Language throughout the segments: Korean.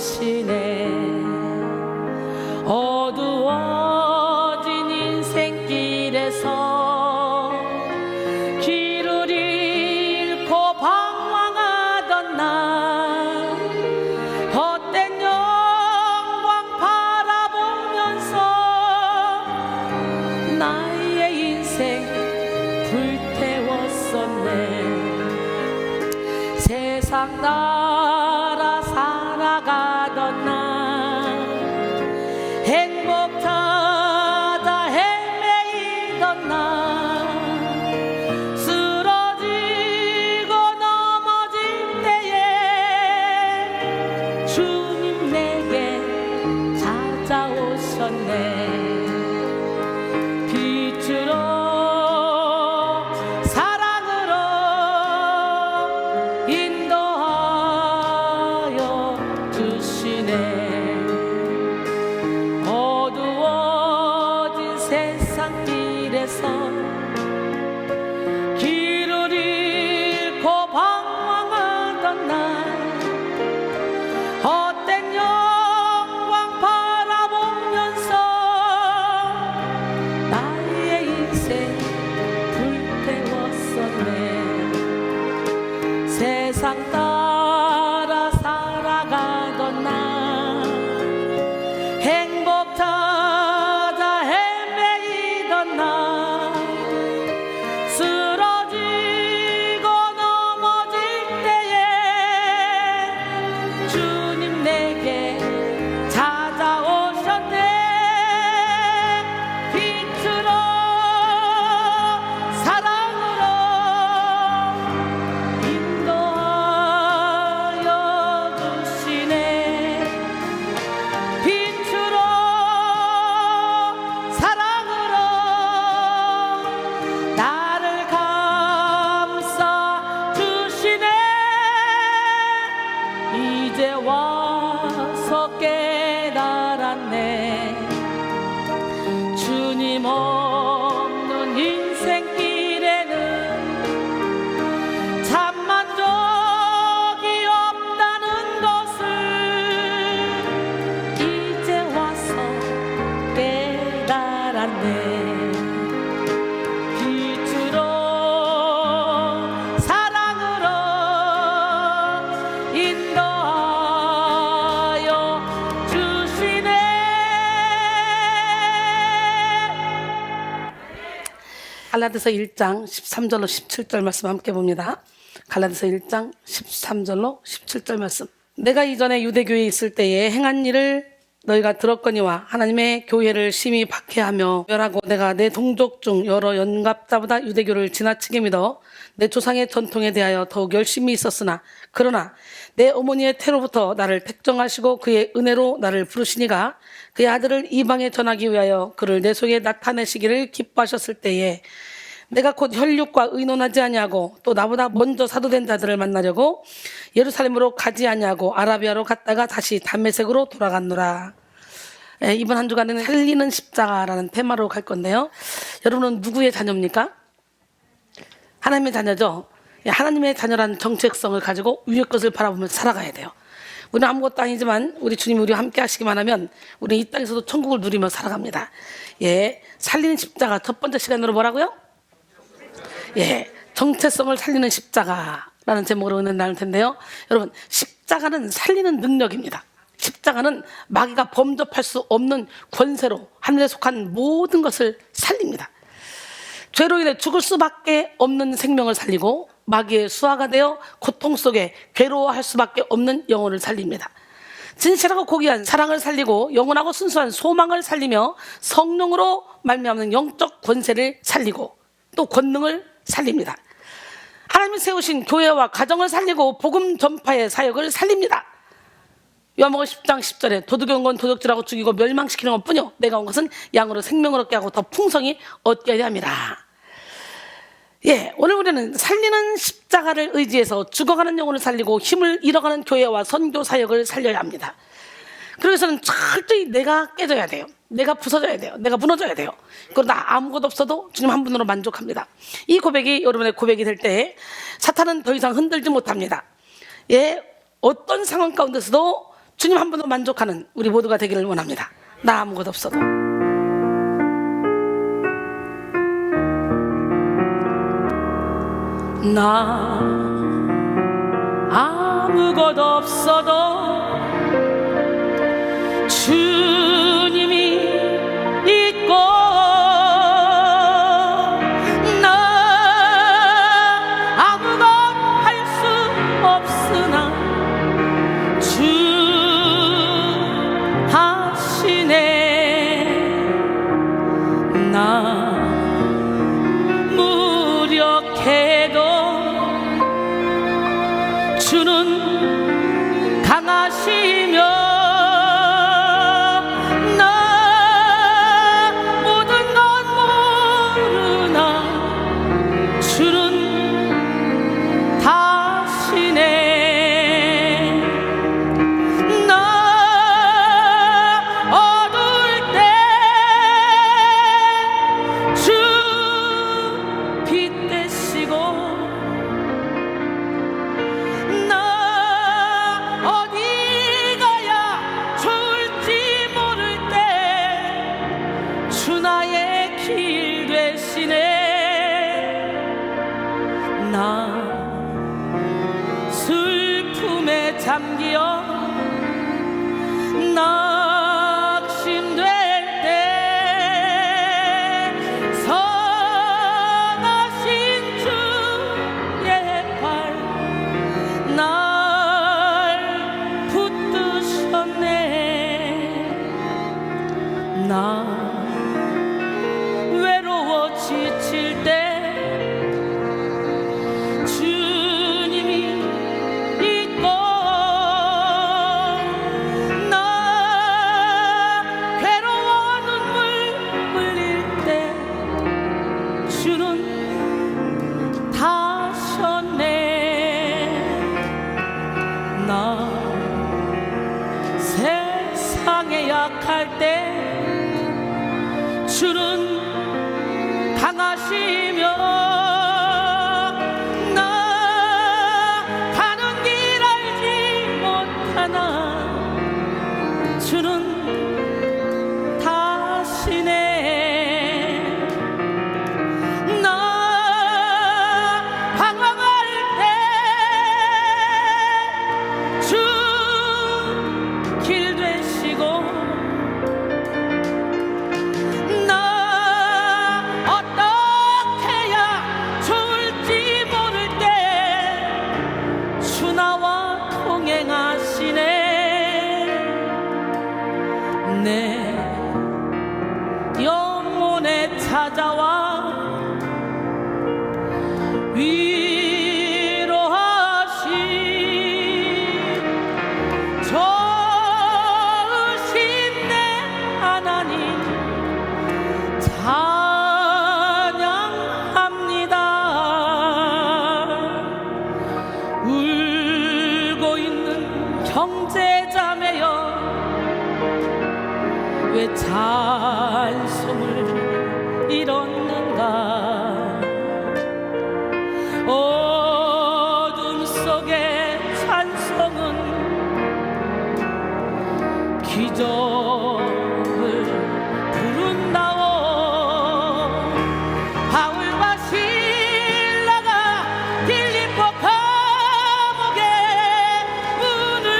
주시네. 어두워진 인생길에서 길을 잃고 방황하던 나, 헛된 영광 바라보면서 나의 인생 불태웠었네. 세상 따라 살아가던 나, 행복 찾아 헤매이던 나, 쓰러지고 넘어질 때에 주님 내게 찾아오셨네. 빛으로 어두워진 세상 길에서 길을 잃고 방황하던 나, 헛된 영광 바라보면서 나의 인생 불태웠었네. 세상 따라 살아가던 나, 행복 찾아 헤매이던 나, 쓰러지고 넘어질 때에 주님 내게 찾아오셨네. 빛으로 사랑으로 인도하여 주시네. 빛으로 사랑으로 나를 감싸 주시네. 이제 와서 깨달았네. 주님 없는 인생길에는 참 만족이 없다는 것을 이제 와서 깨달았네. 빛으로 사랑으로 인도하여 주시네. 갈라디아서 1장 13절로 17절 말씀 함께 봅니다. 갈라디아서 1장 13절로 17절 말씀. 내가 이전에 유대교회에 있을 때에 행한 일을 너희가 들었거니와 하나님의 교회를 심히 박해하며 멸하고 내가 내 동족 중 여러 연갑자보다 유대교를 지나치게 믿어 내 조상의 전통에 대하여 더욱 열심히 있었으나 그러나 내 어머니의 태로부터 나를 택정하시고 그의 은혜로 나를 부르시니가 그의 아들을 이방에 전하기 위하여 그를 내 속에 나타내시기를 기뻐하셨을 때에 내가 곧 혈육과 의논하지 아니하고 또 나보다 먼저 사도된 자들을 만나려고 예루살렘으로 가지 아니하고 아라비아로 갔다가 다시 담메색으로 돌아갔노라. 이번 한 주간에는 살리는 십자가라는 테마로 갈 건데요. 여러분은 누구의 자녀입니까? 하나님의 자녀죠. 하나님의 자녀라는 정체성을 가지고 위의 것을 바라보며 살아가야 돼요. 우리는 아무것도 아니지만 우리 주님이 우리와 함께 하시기만 하면 우리는 이 땅에서도 천국을 누리며 살아갑니다. 살리는 십자가 첫 번째 시간으로 뭐라고요? 정체성을 살리는 십자가라는 제목으로 은혜 나눌 텐데요. 여러분, 십자가는 살리는 능력입니다. 십자가는 마귀가 범접할 수 없는 권세로 하늘에 속한 모든 것을 살립니다. 죄로 인해 죽을 수밖에 없는 생명을 살리고 마귀의 수하가 되어 고통 속에 괴로워할 수밖에 없는 영혼을 살립니다. 진실하고 고귀한 사랑을 살리고 영원하고 순수한 소망을 살리며 성령으로 말미암는 영적 권세를 살리고 또 권능을 살립니다. 하나님이 세우신 교회와 가정을 살리고 복음 전파의 사역을 살립니다. 요한복음 10장 10절에 도둑이 온 건 도둑질하고 죽이고 멸망시키는 것뿐이요 내가 온 것은 양으로 생명을 얻게 하고 더 풍성히 얻게 하려 함이라. 오늘 우리는 살리는 십자가를 의지해서 죽어가는 영혼을 살리고 힘을 잃어가는 교회와 선교 사역을 살려야 합니다. 그래서는 철저히 내가 깨져야 돼요. 내가 부서져야 돼요. 내가 무너져야 돼요. 그러다 아무것도 없어도 주님 한 분으로 만족합니다. 이 고백이 여러분의 고백이 될 때 사탄은 더 이상 흔들지 못합니다. 어떤 상황 가운데서도 주님 한 분도 만족하는 우리 모두가 되기를 원합니다. 나 아무것도 없어도. 나 아무것도 없어도 주님이 있고 나 아무것 할 수 없으나 주 하시네. 나 무력해도 주는 강하시며 나 슬픔에 잠기어 낙심될 때 선하신 주의 팔 날 붙드셨네. 나 외로워 지칠 때 나 세상에 약할 때 주는 강하시며 나 가는 길 알지 못하나 주는 다시네. 내 영혼에 찾아와 위로하시 좋으신 내 하나님 찬양합니다. 울고 있는 형제자매여 왜 찬송을 잃었는가. 어둠 속의 찬송은 기적을 부른다오. 바울과 실라가 빌립보 감옥의 문을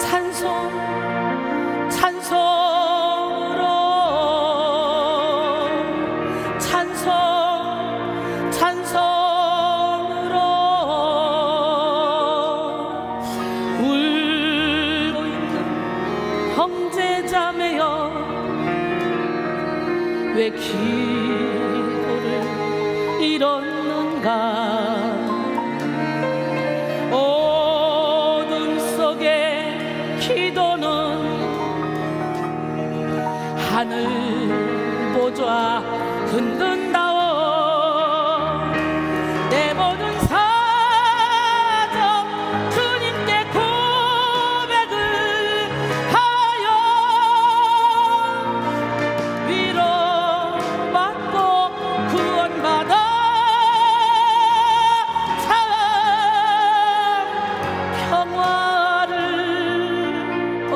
찬송 찬송으로 울고 있는 형제자매여 왜 기도를 잃었는가. 어둠 속의 기도는 하늘 보좌 흔든다오. 내 모든 사정 주님께 고백을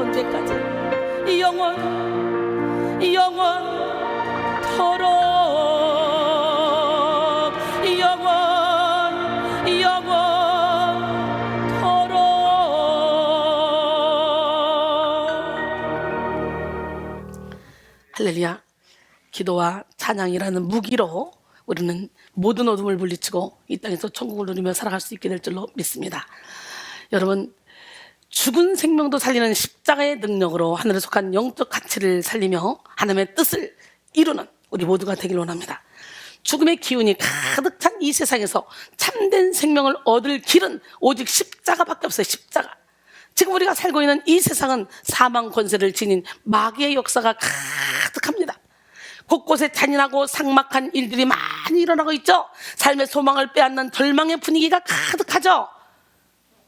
언제까지 영원토록 영원토록. 할렐루야. 기도와 찬양이라는 무기로 우리는 모든 어둠을 물리치고 이 땅에서 천국을 누리며 살아갈 수 있게 될 줄로 믿습니다. 여러분, 죽은 생명도 살리는 십자가의 능력으로 하늘에 속한 영적 가치를 살리며 하나님의 뜻을 이루는 우리 모두가 되길 원합니다. 죽음의 기운이 가득 찬 이 세상에서 참된 생명을 얻을 길은 오직 십자가밖에 없어요. 십자가. 지금 우리가 살고 있는 이 세상은 사망 권세를 지닌 마귀의 역사가 가득합니다. 곳곳에 잔인하고 삭막한 일들이 많이 일어나고 있죠. 삶의 소망을 빼앗는 절망의 분위기가 가득하죠.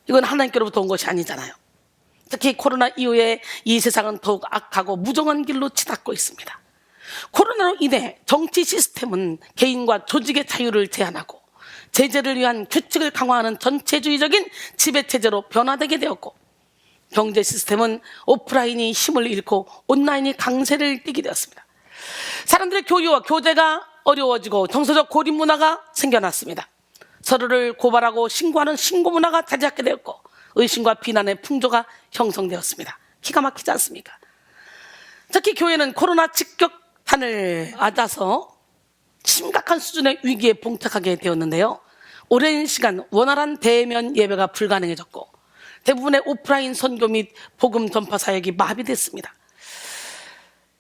이건 하나님께로부터 온 것이 아니잖아요. 특히 코로나 이후에 이 세상은 더욱 악하고 무정한 길로 치닫고 있습니다. 코로나로 인해 정치 시스템은 개인과 조직의 자유를 제한하고 제재를 위한 규칙을 강화하는 전체주의적인 지배체제로 변화되게 되었고, 경제 시스템은 오프라인이 힘을 잃고 온라인이 강세를 띠게 되었습니다. 사람들의 교류와 교제가 어려워지고 정서적 고립 문화가 생겨났습니다. 서로를 고발하고 신고하는 신고 문화가 자리잡게 되었고, 의심과 비난의 풍조가 형성되었습니다. 기가 막히지 않습니까? 특히 교회는 코로나 직격탄을 맞아서 심각한 수준의 위기에 봉착하게 되었는데요. 오랜 시간 원활한 대면 예배가 불가능해졌고, 대부분의 오프라인 선교 및 복음 전파 사역이 마비됐습니다.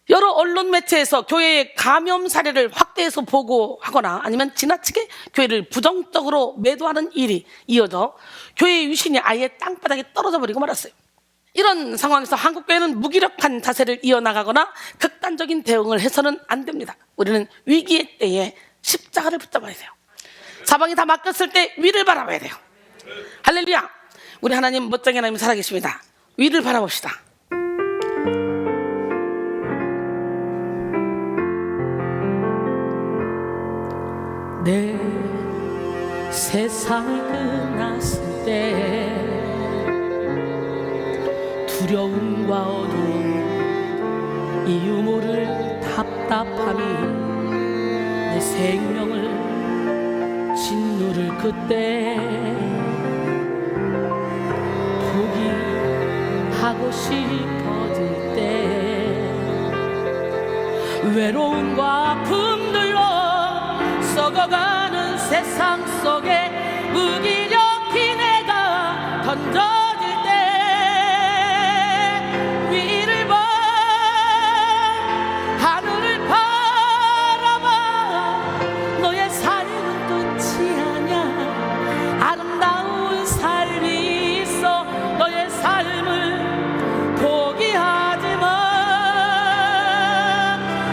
여러 언론 매체에서 교회의 감염 사례를 확대해서 보고하거나 아니면 지나치게 교회를 부정적으로 매도하는 일이 이어져 교회의 위신이 아예 땅바닥에 떨어져 버리고 말았어요. 이런 상황에서 한국교회는 무기력한 자세를 이어나가거나 극단적인 대응을 해서는 안 됩니다. 우리는 위기의 때에 십자가를 붙잡아야 돼요. 사방이 다 막혔을 때 위를 바라봐야 돼요. 할렐루야. 우리 하나님, 멋쟁이 하나님 살아계십니다. 위를 바라봅시다. 내 세상이 끝났을 때 두려움과 어두움, 이유 모를 답답함이 내 생명을 짓누를 그때 포기하고 싶어질 때 외로움과 아픔들로 썩어가는 세상 속에 무기력히 내가 던져질 때 위를 봐, 하늘을 바라봐. 너의 삶은 끝이 아냐. 아름다운 삶이 있어. 너의 삶을 포기하지 마.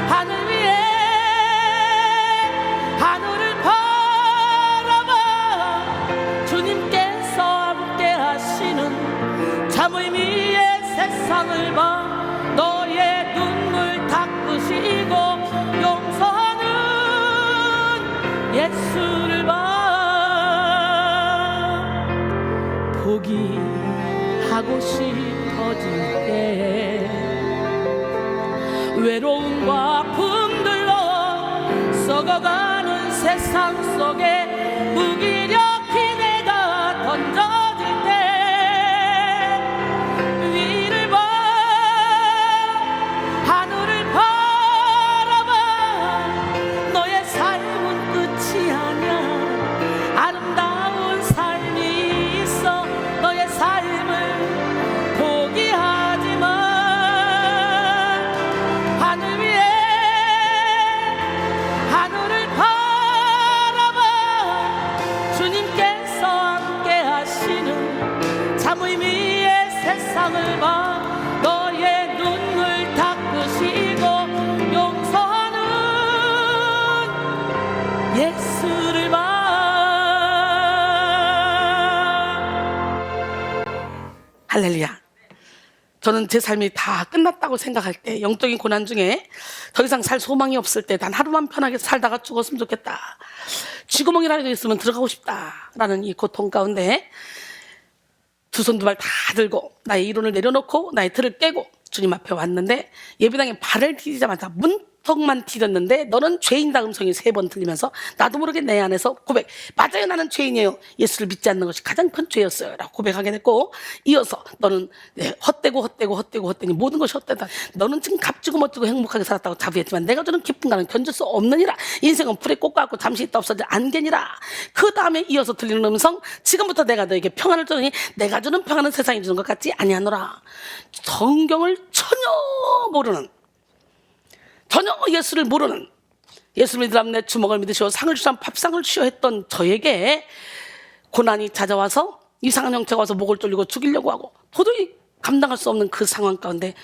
하늘 위에 하늘을 바라봐. 주님께서 함께 하시는 참 의미의 세상을 봐. 너의 눈물 닦으시고 용서하는 예수를 봐. 포기하고 싶어질 때 외로움과 아픔들로 썩어가는 세상 속에 무기력히 내가 던져질 때 위를 봐, 하늘을 바라봐. 너의 삶은 끝이 아냐. 아름다운 삶이 있어. 너의 삶을 포기하지 마. 하늘 위에 하늘을 바라봐. 주님께서 함께 하시는 참 의미의 세상을 봐. 너의 눈물 닦으시고 용서하는 예수를 봐. 할렐루야. 저는 제 삶이 다 끝났다고 생각할 때, 영적인 고난 중에 더 이상 살 소망이 없을 때, 단 하루만 편하게 살다가 죽었으면 좋겠다, 쥐구멍이라도 있으면 들어가고 싶다라는 이 고통 가운데 두 손 두 발 다 들고 나의 이론을 내려놓고 나의 틀을 깨고 주님 앞에 왔는데 예배당에 발을 디디자마자 문턱만 디뎠는데 너는 죄인다 음성이 3번 들리면서 나도 모르게 내 안에서 고백, 맞아요, 나는 죄인이에요, 예수를 믿지 않는 것이 가장 큰 죄였어요 라고 고백하게 됐고, 이어서 너는 헛되고 모든 것이 헛되다, 너는 지금 값지고 멋지고 행복하게 살았다고 자부했지만 내가 주는 기쁨과는 견줄 수 없느니라, 인생은 풀에 꽃과 같고 잠시 있다 없어질 안개니라. 그 다음에 이어서 들리는 음성, 지금부터 내가 너에게 평안을 주니 내가 주는 평안은 세상이 주는 것 같지 아니하노라. 성경을 전혀 모르는, 전혀 예수를 모르는, 예수 믿으라면 내 주먹을 믿으시오 상을 주시면 밥상을 주시오 했던 저에게 고난이 찾아와서 이상한 형체가 와서 목을 졸리고 죽이려고 하고 도저히 감당할 수 없는 그 상황 가운데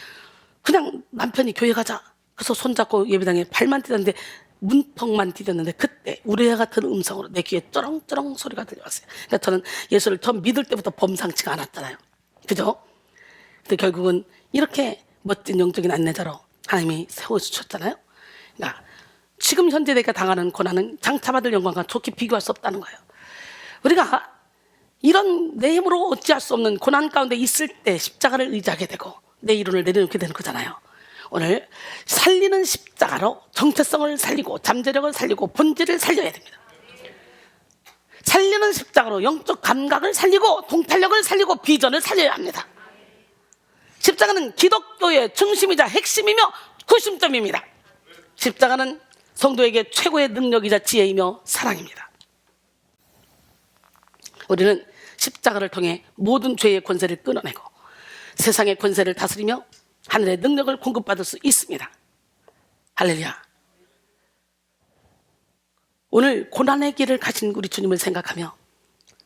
그냥 남편이 교회 가자, 그래서 손잡고 예배당에 발만 디뎠는데 문턱만 디뎠는데 그때 우레아 같은 음성으로 내 귀에 쩌렁쩌렁 소리가 들려왔어요. 그러니까 저는 예수를 처음 믿을 때부터 범상치가 않았잖아요, 그죠? 근데 결국은 이렇게 멋진 영적인 안내자로 하나님이 세워주셨잖아요. 그러니까 지금 현재 내가 당하는 고난은 장차받을 영광과 좋게 비교할 수 없다는 거예요. 우리가 이런 내 힘으로 어찌할 수 없는 고난 가운데 있을 때 십자가를 의지하게 되고 내 이론을 내려놓게 되는 거잖아요. 오늘 살리는 십자가로 정체성을 살리고 잠재력을 살리고 본질을 살려야 됩니다. 살리는 십자가로 영적 감각을 살리고 통찰력을 살리고 비전을 살려야 합니다. 십자가는 기독교의 중심이자 핵심이며 구심점입니다. 십자가는 성도에게 최고의 능력이자 지혜이며 사랑입니다. 우리는 십자가를 통해 모든 죄의 권세를 끊어내고 세상의 권세를 다스리며 하늘의 능력을 공급받을 수 있습니다. 할렐루야. 오늘 고난의 길을 가신 우리 주님을 생각하며,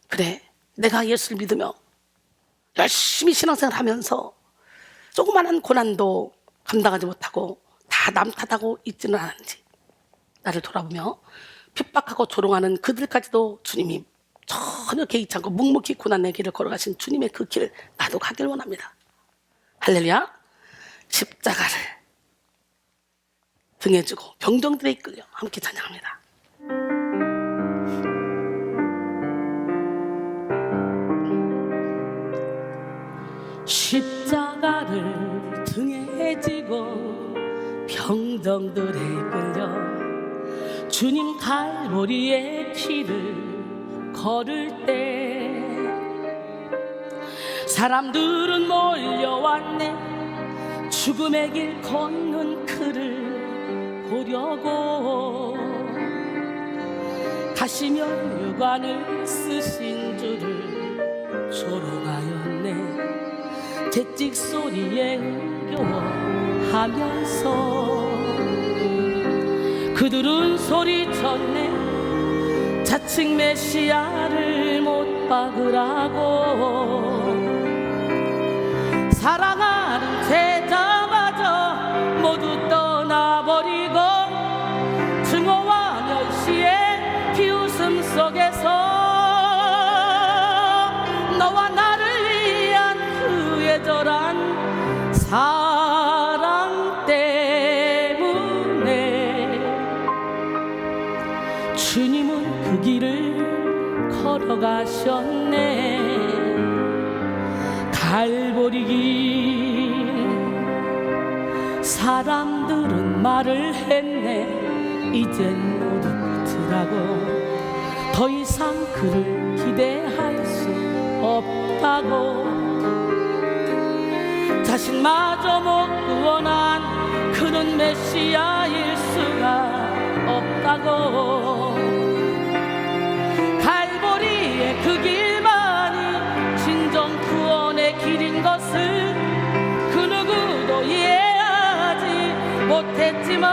그래, 내가 예수를 믿으며 열심히 신앙생활 하면서 조그마한 고난도 감당하지 못하고 다 남 탓하고 있지는 않은지 나를 돌아보며 핍박하고 조롱하는 그들까지도 주님이 전혀 개의치 않고 묵묵히 고난의 길을 걸어가신 주님의 그 길을 나도 가길 원합니다. 할렐루야. 십자가를 등에 지고 병정들에 이끌려 함께 찬양합니다. 십자가를 등에 지고 병정들에 끌려 주님 갈보리의 길을 걸을 때 사람들은 몰려왔네. 죽음의 길 걷는 그를 보려고 가시며 유관을 쓰신 줄을 조롱하였네. 채찍 소리에 흥겨워하면서 그들은 소리쳤네. 자칭 메시아를 못 박으라고. 사랑하는 제자마저 모두 떠나버리고 증오와 멸시의 비웃음 속에서 너와 나를 위한 그 애절한 사랑 때문에 주님은 그 길을 걸어가셨네. 갈보리 길 사람들은 말을 했네. 이젠 모두 끝이라고. 더 이상 그를 기대할 수 없다고. 자신마저 못 구원한 그는 메시아일 수가 없다고. 갈보리의 그 길만이 진정 구원의 길인 것을 그 누구도 이해하지 못했지만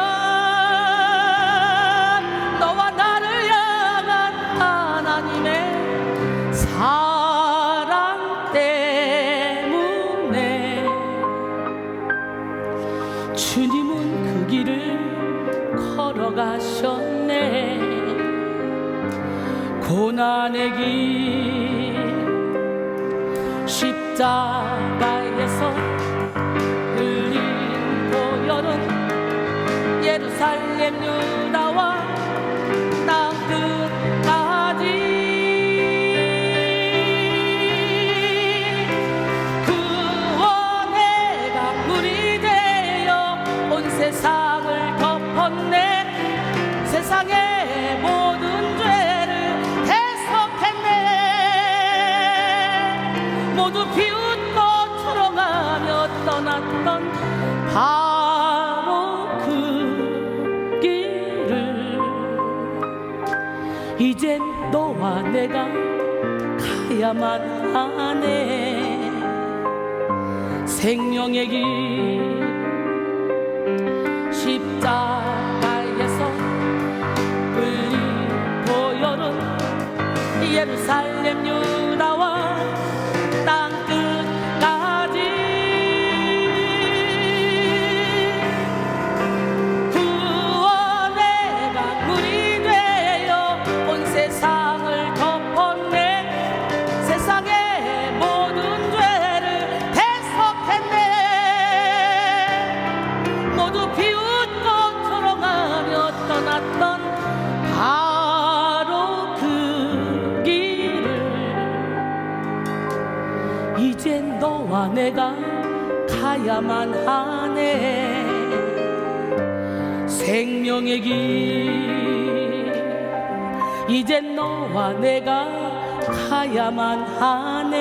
너와 나를 향한 하나님의 사랑 때문에 주님은 그 길을 걸어가셨네. 고난의 길 십자가에서 흘린 보혈은 예루살렘 유다와 땅 끝까지 세상의 모든 죄를 대속했네. 모두 비웃고 초롱하며 떠났던 바로 그 길을 이젠 너와 내가 가야만 하네. 생명의 길 십자가에서 흘린 보혈은 예루살렘 유다와 땅끝까지 구원의 강물이 되어 온 세상을 덮었네. 세상의 모든 죄를 대속했네. 모두 비웃고 초롱하며 떠났던 바로 그 길을 이젠 너와 내가 가야만 하네. 생명의 길 이젠 너와 내가 가야만 하네.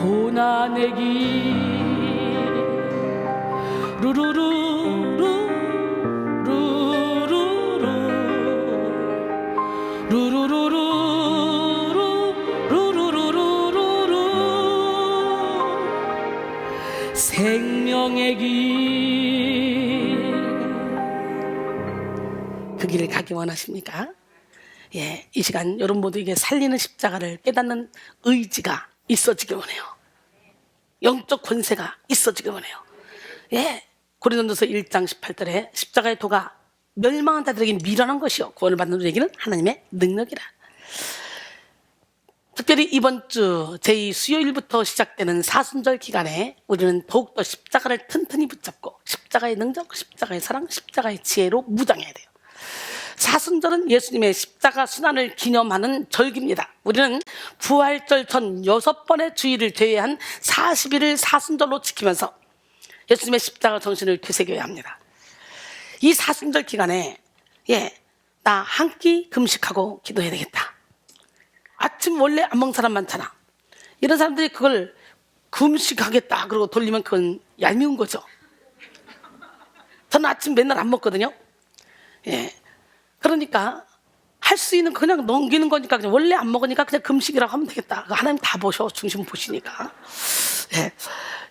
고난의 길 루루루루 루루루루 루루루루 루루루루루 생명의 길, 그 길을 가기 원하십니까? 예, 이 시간 여러분 모두에게 살리는 십자가를 깨닫는 의지가 있어지길 원해요. 영적 권세가 있어지길 원해요. 예, 고린도전서 1장 18절에 십자가의 도가 멸망한 자들에게 미련한 것이요 구원을 받는 우리에게는 하나님의 능력이라. 특별히 이번 주 제2 수요일부터 시작되는 사순절 기간에 우리는 더욱더 십자가를 튼튼히 붙잡고 십자가의 능력, 십자가의 사랑, 십자가의 지혜로 무장해야 돼요. 사순절은 예수님의 십자가 순환을 기념하는 절기입니다. 우리는 부활절 전 6번의 주일을 제외한 40일을 사순절로 지키면서 예수님의 십자가 정신을 되새겨야 합니다. 이 사순절 기간에 나 한 끼 금식하고 기도해야 되겠다. 아침 원래 안 먹는 사람 많잖아. 이런 사람들이 그걸 금식하겠다 그러고 돌리면 그건 얄미운 거죠. 저는 아침 맨날 안 먹거든요. 예, 그러니까 할 수 있는 그냥 넘기는 거니까 그냥 원래 안 먹으니까 그냥 금식이라고 하면 되겠다. 하나님 다 보셔. 중심 보시니까. 예.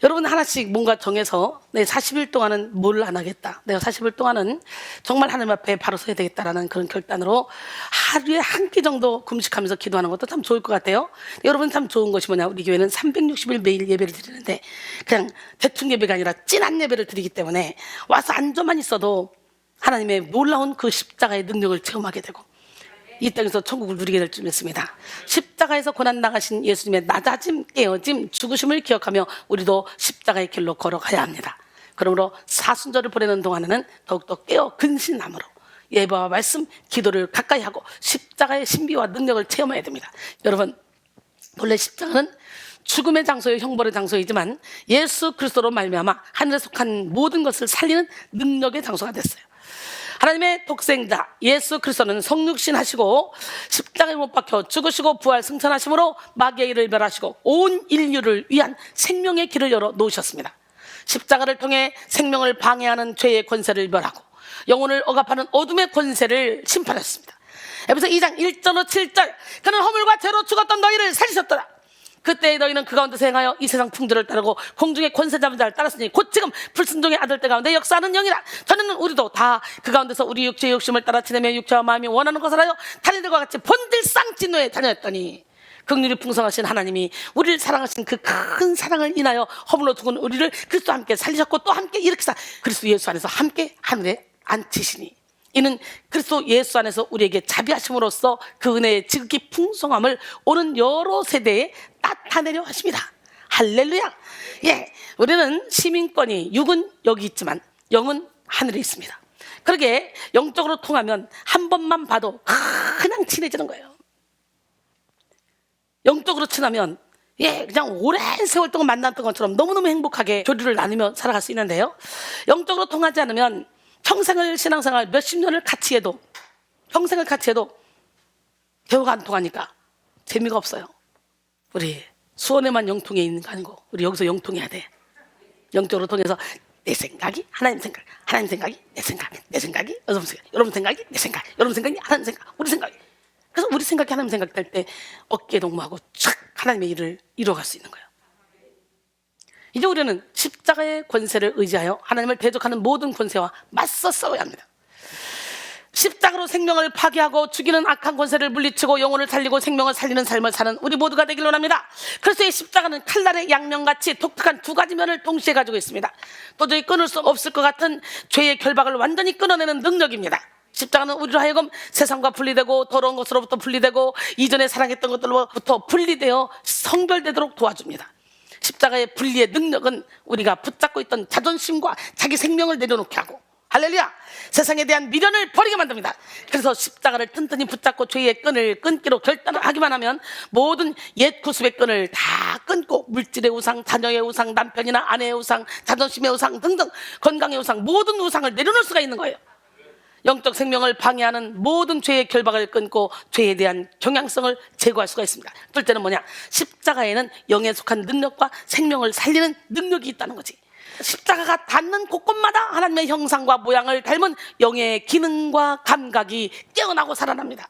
여러분 하나씩 뭔가 정해서 내 40일 동안은 뭘 안 하겠다. 내가 40일 동안은 정말 하나님 앞에 바로 서야 되겠다라는 그런 결단으로 하루에 한 끼 정도 금식하면서 기도하는 것도 참 좋을 것 같아요. 여러분 참 좋은 것이 뭐냐. 우리 교회는 360일 매일 예배를 드리는데 그냥 대충 예배가 아니라 찐한 예배를 드리기 때문에 와서 앉아만 있어도 하나님의 놀라운 그 십자가의 능력을 체험하게 되고 이 땅에서 천국을 누리게 될 줄 믿습니다. 십자가에서 고난 당하신 예수님의 낮아짐, 깨어짐, 죽으심을 기억하며 우리도 십자가의 길로 걸어가야 합니다. 그러므로 사순절을 보내는 동안에는 더욱더 깨어 근신함으로 예배와 말씀, 기도를 가까이 하고 십자가의 신비와 능력을 체험해야 됩니다. 여러분, 원래 십자가는 죽음의 장소요 형벌의 장소이지만 예수 그리스도로 말미암아 하늘에 속한 모든 것을 살리는 능력의 장소가 됐어요. 하나님의 독생자 예수 그리스도는 성육신 하시고 십자가에 못 박혀 죽으시고 부활 승천하심으로 마귀의 일을 멸하시고 온 인류를 위한 생명의 길을 열어 놓으셨습니다. 십자가를 통해 생명을 방해하는 죄의 권세를 멸하고 영혼을 억압하는 어둠의 권세를 심판했습니다. 에베소 2장 1절로 7절 그는 허물과 죄로 죽었던 너희를 살리셨더라. 그때 너희는 그 가운데서 행하여 이 세상 풍조를 따르고 공중의 권세 잡은 자를 따랐으니 곧 지금 불순종의 아들들 가운데 역사하는 영이라. 전에는 우리도 다 그 가운데서 우리 육체의 욕심을 따라 지내며 육체와 마음이 원하는 것을 하여 다니들과 같이 본질상 진노에 다녔더니 긍휼이 풍성하신 하나님이 우리를 사랑하신 그 큰 사랑을 인하여 허물로 죽은 우리를 그리스도와 함께 살리셨고 또 함께 일으키사 그리스도 예수 안에서 함께 하늘에 앉히시니 이는 그리스도 예수 안에서 우리에게 자비하심으로써 그 은혜의 지극히 풍성함을 오는 여러 세대에 나타내려 하십니다. 할렐루야. 예, 우리는 시민권이 육은 여기 있지만 영은 하늘에 있습니다. 그러게 영적으로 통하면 한 번만 봐도 그냥 친해지는 거예요. 영적으로 친하면 그냥 오랜 세월 동안 만났던 것처럼 너무너무 행복하게 교류를 나누며 살아갈 수 있는데요, 영적으로 통하지 않으면 평생을 신앙생활 몇십 년을 같이 해도, 평생을 같이 해도 대화가 안 통하니까 재미가 없어요. 우리 수원에만 영통해 있는 거 아니고 우리 여기서 영통해야 돼. 영적으로 통해서 내 생각이 하나님 생각, 하나님 생각이 내 생각, 내 생각이 여러분 생각이 내 생각, 여러분 생각이 하나님 생각, 우리 생각이. 그래서 우리 생각이 하나님 생각 될 때 어깨 동무하고 촥 하나님의 일을 이루어갈 수 있는 거예요. 이제 우리는 십자가의 권세를 의지하여 하나님을 대적하는 모든 권세와 맞서 싸워야 합니다. 십자가로 생명을 파괴하고 죽이는 악한 권세를 물리치고 영혼을 살리고 생명을 살리는 삶을 사는 우리 모두가 되길 원합니다. 그래서 이 십자가는 칼날의 양면같이 독특한 두 가지 면을 동시에 가지고 있습니다. 도저히 끊을 수 없을 것 같은 죄의 결박을 완전히 끊어내는 능력입니다. 십자가는 우리로 하여금 세상과 분리되고 더러운 것으로부터 분리되고 이전에 사랑했던 것들로부터 분리되어 성별되도록 도와줍니다. 십자가의 분리의 능력은 우리가 붙잡고 있던 자존심과 자기 생명을 내려놓게 하고, 할렐루야, 세상에 대한 미련을 버리게 만듭니다. 그래서 십자가를 튼튼히 붙잡고 죄의 끈을 끊기로 결단을 하기만 하면 모든 옛 구습의 끈을 다 끊고 물질의 우상, 자녀의 우상, 남편이나 아내의 우상, 자존심의 우상 등등 건강의 우상, 모든 우상을 내려놓을 수가 있는 거예요. 영적 생명을 방해하는 모든 죄의 결박을 끊고 죄에 대한 경향성을 제거할 수가 있습니다. 둘째는 뭐냐? 십자가에는 영에 속한 능력과 생명을 살리는 능력이 있다는 거지. 십자가가 닿는 곳곳마다 하나님의 형상과 모양을 닮은 영의 기능과 감각이 깨어나고 살아납니다.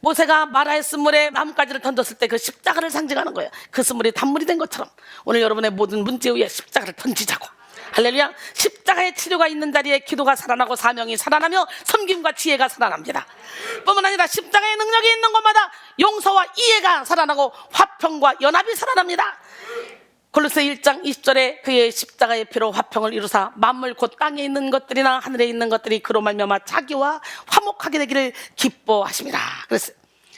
모세가 마라의 쓴물에 나뭇가지를 던졌을 때 그 십자가를 상징하는 거예요. 그 쓴물이 단물이 된 것처럼 오늘 여러분의 모든 문제 위에 십자가를 던지자고. 할렐루야. 십자가의 치료가 있는 자리에 기도가 살아나고 사명이 살아나며 섬김과 지혜가 살아납니다. 뿐만 아니라 십자가의 능력이 있는 곳마다 용서와 이해가 살아나고 화평과 연합이 살아납니다. 골로새 1장 20절에 그의 십자가의 피로 화평을 이루사 만물 곧 땅에 있는 것들이나 하늘에 있는 것들이 그로 말미암아 자기와 화목하게 되기를 기뻐하십니다. 그랬어요.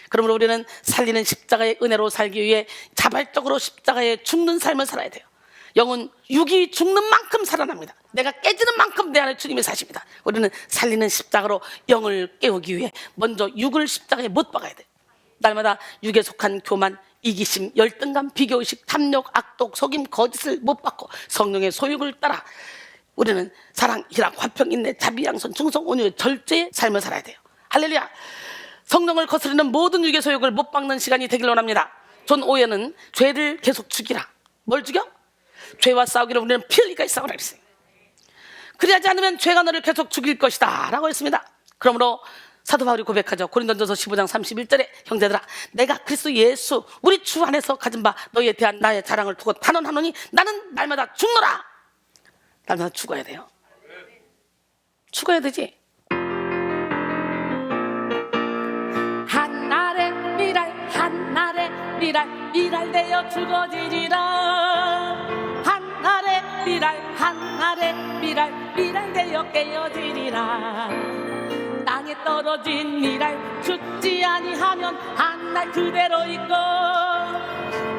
그러므로 우리는 살리는 십자가의 은혜로 살기 위해 자발적으로 십자가에 죽는 삶을 살아야 돼요. 영은 육이 죽는 만큼 살아납니다. 내가 깨지는 만큼 내 안에 주님이 사십니다. 우리는 살리는 십자가로 영을 깨우기 위해 먼저 육을 십자가에 못 박아야 돼요. 날마다 육에 속한 교만, 이기심, 열등감, 비교의식, 탐욕, 악독, 속임, 거짓을 못 받고 성령의 소욕을 따라 우리는 사랑, 희락, 화평, 인내, 자비, 양선, 충성, 온유, 절제의 삶을 살아야 돼요. 할렐루야. 성령을 거스르는 모든 육의 소욕을 못 박는 시간이 되길 원합니다. 존 오웬은 죄를 계속 죽이라. 뭘 죽여? 죄와 싸우기를 우리는 피 흘리까지 싸우라 그랬어요. 그리하지 않으면 죄가 너를 계속 죽일 것이다 라고 했습니다. 그러므로 사도 바울이 고백하죠. 고린도전서 15장 31절에 형제들아, 내가 그리스도 예수 우리 주 안에서 가진 바 너희에 대한 나의 자랑을 두고 단언하노니 나는 날마다 죽노라. 날마다 죽어야 돼요. 죽어야 되지. 한날의 미랄, 한날의 미랄, 미랄되어 죽어지리라. 한날의 미랄, 한날의 미랄, 미랄되어 깨어지리라. 땅에 떨어진 미랄 죽지 아니하면 한날 그대로 있고,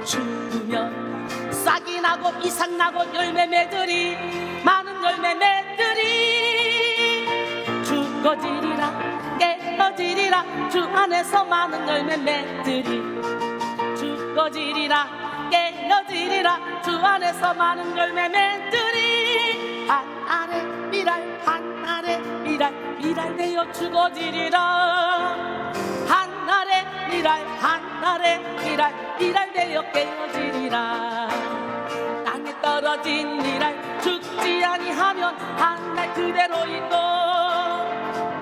죽으면 싹이 나고 이삭 나고 열매 맺으리. 많은 열매 맺으리. 죽어지리라 깨어지리라. 주 안에서 많은 열매 맺으리. 죽어지리라 깨어지리라. 주 안에서 많은 열매 맺으리. 한날의 미랄, 한날의 미랄, 미랄되어 죽어지리라. 한날의 미랄, 한날의 미랄, 미랄되어 깨어지리라. 땅에 떨어진 미랄 죽지 아니하면 한날 그대로 있고,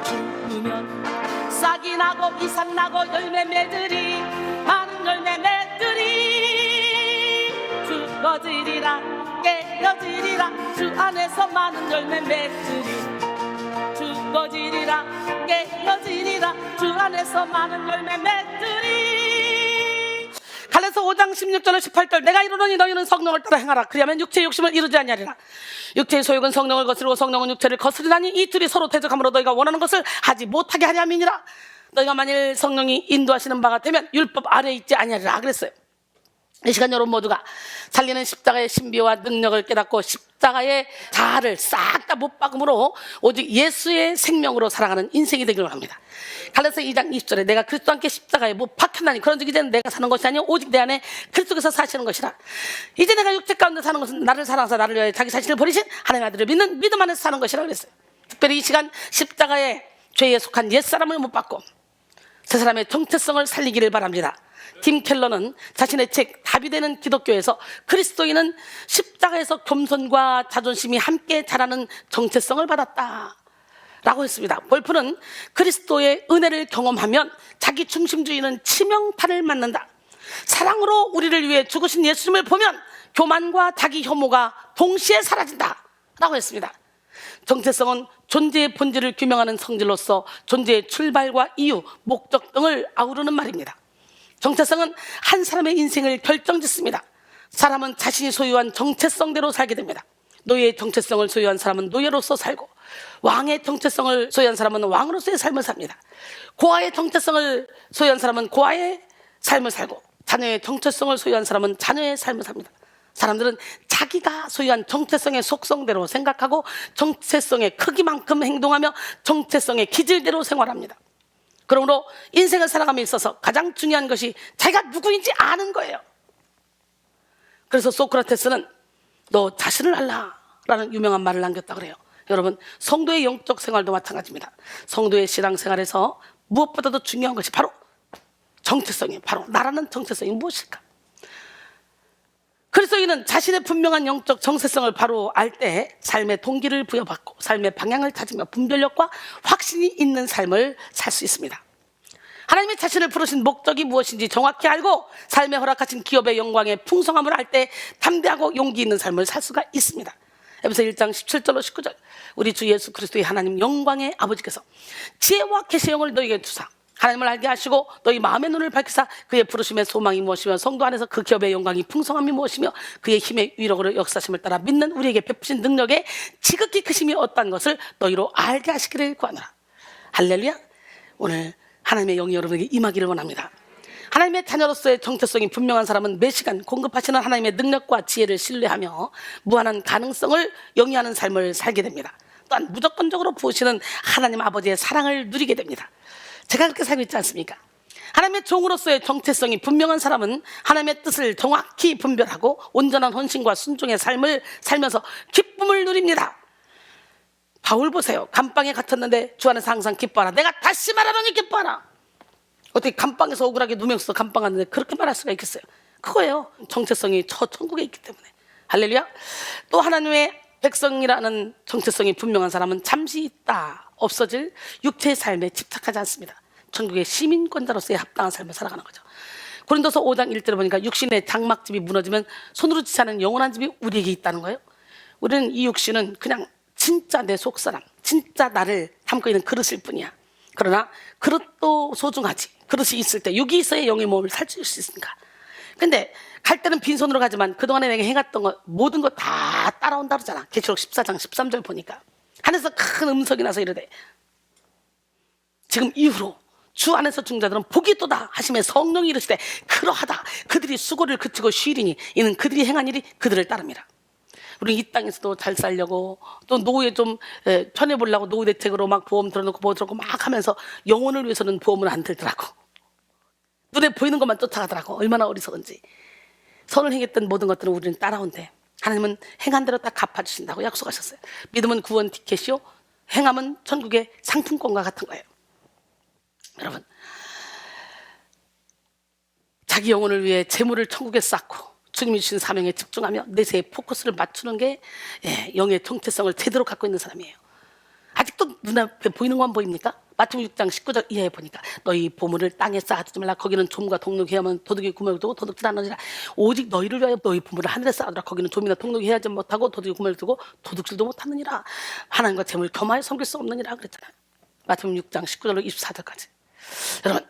죽으면 싹이 나고 이삭 나고 열매 맺으리. 많은 열매 맺으리. 죽어지리라 깨어지리라. 주 안에서 많은 열매 맺으리. 죽어지리라 깨어지리라. 주 안에서 많은 열매 맺으리. 갈라디아서 5장 16절 18절 내가 이르노니 너희는 성령을 따라 행하라. 그리하면 육체의 욕심을 이루지 아니하리라. 육체의 소욕은 성령을 거스르고 성령은 육체를 거스르나니 이 둘이 서로 대적함으로 너희가 원하는 것을 하지 못하게 하려 함이니라. 너희가 만일 성령이 인도하시는 바가 되면 율법 아래에 있지 아니하리라 그랬어요. 이 시간 여러분 모두가 살리는 십자가의 신비와 능력을 깨닫고 십자가의 자아를 싹 다 못 박음으로 오직 예수의 생명으로 살아가는 인생이 되기를 원합니다. 갈라디아서 2장 20절에 내가 그리스도와 함께 십자가에 못 박혔나니 그런즉 이제는 내가 사는 것이 아니요 오직 내 안에 그리스도께서 사시는 것이라. 이제 내가 육체 가운데 사는 것은 나를 사랑하사 나를 위하여 자기 자신을 버리신 하나님의 아들을 믿는 믿음 안에서 사는 것이라 그랬어요. 특별히 이 시간 십자가에 죄에 속한 옛사람을 못 받고 새 사람의 정체성을 살리기를 바랍니다. 팀 켈러는 자신의 책 답이 되는 기독교에서 그리스도인은 십자가에서 겸손과 자존심이 함께 자라는 정체성을 받았다 라고 했습니다. 볼프는 그리스도의 은혜를 경험하면 자기 중심주의는 치명타를 맞는다. 사랑으로 우리를 위해 죽으신 예수님을 보면 교만과 자기 혐오가 동시에 사라진다 라고 했습니다. 정체성은 존재의 본질을 규명하는 성질로서 존재의 출발과 이유, 목적 등을 아우르는 말입니다. 정체성은 한 사람의 인생을 결정짓습니다. 사람은 자신이 소유한 정체성대로 살게 됩니다. 노예의 정체성을 소유한 사람은 노예로서 살고, 왕의 정체성을 소유한 사람은 왕으로서의 삶을 삽니다. 고아의 정체성을 소유한 사람은 고아의 삶을 살고, 자녀의 정체성을 소유한 사람은 자녀의 삶을 삽니다. 사람들은 자기가 소유한 정체성의 속성대로 생각하고 정체성의 크기만큼 행동하며 정체성의 기질대로 생활합니다. 그러므로 인생을 살아감에 있어서 가장 중요한 것이 자기가 누구인지 아는 거예요. 그래서 소크라테스는 너 자신을 알라 라는 유명한 말을 남겼다 그래요. 여러분, 성도의 영적 생활도 마찬가지입니다. 성도의 신앙생활에서 무엇보다도 중요한 것이 바로 정체성이에요. 바로 나라는 정체성이 무엇일까? 그리스도인은 자신의 분명한 영적 정체성을 바로 알 때 삶의 동기를 부여받고 삶의 방향을 찾으며 분별력과 확신이 있는 삶을 살 수 있습니다. 하나님이 자신을 부르신 목적이 무엇인지 정확히 알고 삶에 허락하신 기업의 영광의 풍성함을 알 때 담대하고 용기 있는 삶을 살 수가 있습니다. 에베소 1장 17절로 19절, 우리 주 예수 그리스도의 하나님 영광의 아버지께서 지혜와 계시의 영을 너희에게 주사 하나님을 알게 하시고 너희 마음의 눈을 밝히사 그의 부르심의 소망이 무엇이며 성도 안에서 그 기업의 영광이 풍성함이 무엇이며 그의 힘의 위력으로 역사심을 따라 믿는 우리에게 베푸신 능력의 지극히 크심이 어떠한 것을 너희로 알게 하시기를 구하노라. 할렐루야. 오늘 하나님의 영이 여러분에게 임하기를 원합니다. 하나님의 자녀로서의 정체성이 분명한 사람은 매 시간 공급하시는 하나님의 능력과 지혜를 신뢰하며 무한한 가능성을 영위하는 삶을 살게 됩니다. 또한 무조건적으로 부으시는 하나님 아버지의 사랑을 누리게 됩니다. 제가 그렇게 살고 있지 않습니까? 하나님의 종으로서의 정체성이 분명한 사람은 하나님의 뜻을 정확히 분별하고 온전한 헌신과 순종의 삶을 살면서 기쁨을 누립니다. 바울 보세요. 감방에 갇혔는데 주 안에서 항상 기뻐하라. 내가 다시 말하노니 기뻐하라. 어떻게 감방에서 억울하게 누명서 감방 갔는데 그렇게 말할 수가 있겠어요? 그거예요. 정체성이 저 천국에 있기 때문에. 할렐루야. 또 하나님의 백성이라는 정체성이 분명한 사람은 잠시 있다 없어질 육체의 삶에 집착하지 않습니다. 천국의 시민권자로서의 합당한 삶을 살아가는 거죠. 고린도서 5장 1절에 보니까 육신의 장막집이 무너지면 손으로 지지 않은 영원한 집이 우리에게 있다는 거예요. 우리는 이 육신은 그냥 진짜 내 속사람, 진짜 나를 담고 있는 그릇일 뿐이야. 그러나 그릇도 소중하지. 그릇이 있을 때 육이 있어야 영의 몸을 살릴 수 있으니까. 근데 갈 때는 빈손으로 가지만 그동안에 내가 행했던 것 모든 거 다 따라온다 그러잖아. 계시록 14장 13절 보니까 하늘에서 큰 음성이 나서 이르되 지금 이후로 주 안에서 중자들은 복이 또다 하시며 성령이 이르시되 그러하다. 그들이 수고를 그치고 쉬리니 이는 그들이 행한 일이 그들을 따릅니다. 우리 이 땅에서도 잘 살려고 또 노후에 좀 편해 보려고 노후 대책으로 막 보험 들어놓고 뭐 들어놓고 막 하면서 영혼을 위해서는 보험을 안 들더라고. 눈에 보이는 것만 쫓아가더라고. 얼마나 어리석은지. 선을 행했던 모든 것들은 우리는 따라온대. 하나님은 행한 대로 딱 갚아주신다고 약속하셨어요. 믿음은 구원 티켓이요, 행함은 천국의 상품권과 같은 거예요. 여러분, 자기 영혼을 위해 재물을 천국에 쌓고 주님이 주신 사명에 집중하며 내세의 포커스를 맞추는 게 영의 정체성을 제대로 갖고 있는 사람이에요. 아직도 눈앞에 보이는 건 보입니까? 마태복음 6장 19절 이하에 보니까 너희 보물을 땅에 쌓아두지 말라. 거기는 좀과 동록이 하면 도둑이 구멍을 두고 도둑질 않느니라. 오직 너희를 위하여 너희 보물을 하늘에 쌓아두라. 거기는 좀이나 동록이 해야지 못하고 도둑이 구멍을 두고 도둑질도 못하느니라. 하나님과 재물을 겸하여 섬길 수 없느니라 그랬잖아요. 마태복음 6장 19절로 24절까지. 여러분,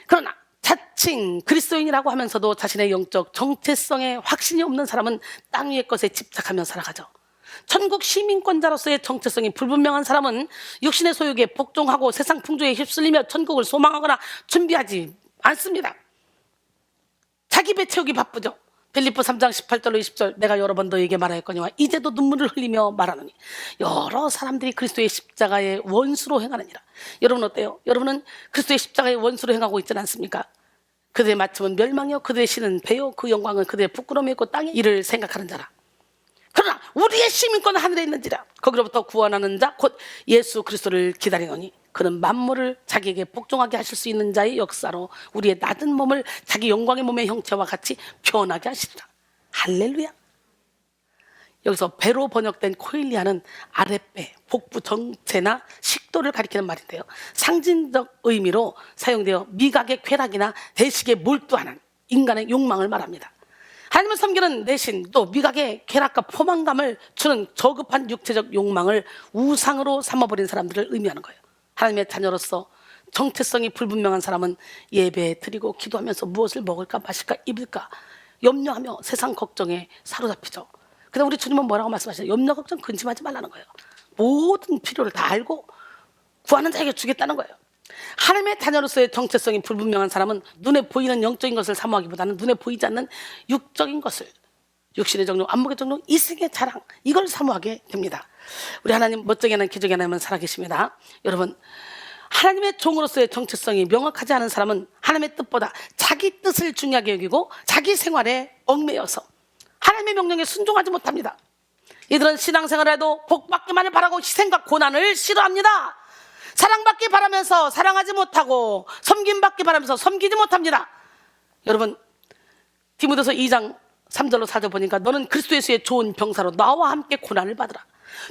그러나 자칭 그리스도인이라고 하면서도 자신의 영적 정체성에 확신이 없는 사람은 땅 위의 것에 집착하며 살아가죠. 천국 시민권자로서의 정체성이 불분명한 사람은 육신의 소유에 복종하고 세상 풍조에 휩쓸리며 천국을 소망하거나 준비하지 않습니다. 자기 배 채우기 바쁘죠. 빌립보 3장 18절로 20절 내가 여러 번 너에게 말하였거니와 이제도 눈물을 흘리며 말하노니 여러 사람들이 그리스도의 십자가의 원수로 행하느니라. 여러분 어때요? 여러분은 그리스도의 십자가의 원수로 행하고 있지는 않습니까? 그들의 마침은 멸망이요 그들의 신은 배요 그 영광은 그들의 부끄러움이었고 땅의 일을 생각하는 자라. 그러나 우리의 시민권은 하늘에 있는지라. 거기로부터 구원하는 자 곧 예수 그리스도를 기다리노니 그는 만물을 자기에게 복종하게 하실 수 있는 자의 역사로 우리의 낮은 몸을 자기 영광의 몸의 형체와 같이 변하게 하시리라. 할렐루야. 여기서 배로 번역된 코일리아는 아랫배, 복부 정체나 식도를 가리키는 말인데요, 상징적 의미로 사용되어 미각의 쾌락이나 대식에 몰두하는 인간의 욕망을 말합니다. 하나님을 섬기는 내신, 또 미각의 쾌락과 포만감을 주는 저급한 육체적 욕망을 우상으로 삼아버린 사람들을 의미하는 거예요. 하나님의 자녀로서 정체성이 불분명한 사람은 예배 드리고 기도하면서 무엇을 먹을까 마실까 입을까 염려하며 세상 걱정에 사로잡히죠. 그런데 우리 주님은 뭐라고 말씀하시죠? 염려 걱정 근심하지 말라는 거예요. 모든 필요를 다 알고 구하는 자에게 주겠다는 거예요. 하나님의 자녀로서의 정체성이 불분명한 사람은 눈에 보이는 영적인 것을 사모하기보다는 눈에 보이지 않는 육적인 것을, 육신의 정욕, 안목의 정욕, 이생의 자랑, 이걸 사모하게 됩니다. 우리 하나님 멋쟁이 하나님, 기적의 하나님은 살아계십니다. 여러분, 하나님의 종으로서의 정체성이 명확하지 않은 사람은 하나님의 뜻보다 자기 뜻을 중요하게 여기고 자기 생활에 얽매여서 하나님의 명령에 순종하지 못합니다. 이들은 신앙생활을 해도 복받기만을 바라고 희생과 고난을 싫어합니다. 사랑받기 바라면서 사랑하지 못하고 섬김받기 바라면서 섬기지 못합니다. 여러분, 디모데서 2장 3절로 4절 보니까 너는 그리스도 예수의 좋은 병사로 나와 함께 고난을 받으라.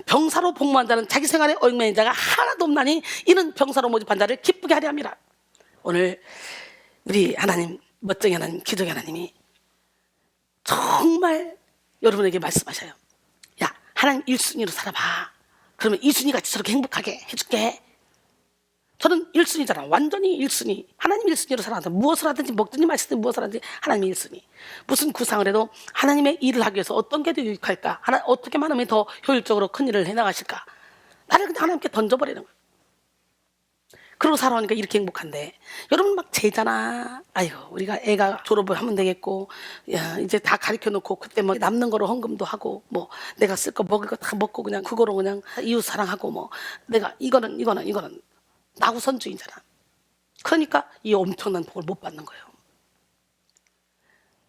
병사로 복무한 자는 자기 생활에 얽매인 자가 하나도 없나니 이는 병사로 모집한 자를 기쁘게 하려 함이라. 오늘 우리 하나님, 멋쟁이 하나님, 기적의 하나님이 정말 여러분에게 말씀하셔요. 야, 하나님 1순위로 살아봐. 그러면 2순위 같이 저렇게 행복하게 해줄게. 저는 1순위잖아. 완전히 1순위. 하나님 1순위로 살아간다. 무엇을 하든지 먹든지 마시든지 무엇을 하든지 하나님이 1순위. 무슨 구상을 해도 하나님의 일을 하기 위해서 어떤 게 더 유익할까? 어떻게만 하면 더 효율적으로 큰 일을 해나가실까? 나를 그냥 하나님께 던져버리는 거예요. 그러고 살아오니까 이렇게 행복한데, 여러분 막 제잖아. 아이고, 우리가 애가 졸업을 하면 되겠고, 야, 이제 다 가르쳐 놓고 그때 뭐 남는 거로 헌금도 하고, 뭐 내가 쓸 거 먹을 거 다 먹고 그냥 그거로 그냥 이웃 사랑하고, 뭐 내가 이거는 나우선주의잖아. 그러니까 이 엄청난 복을 못 받는 거예요.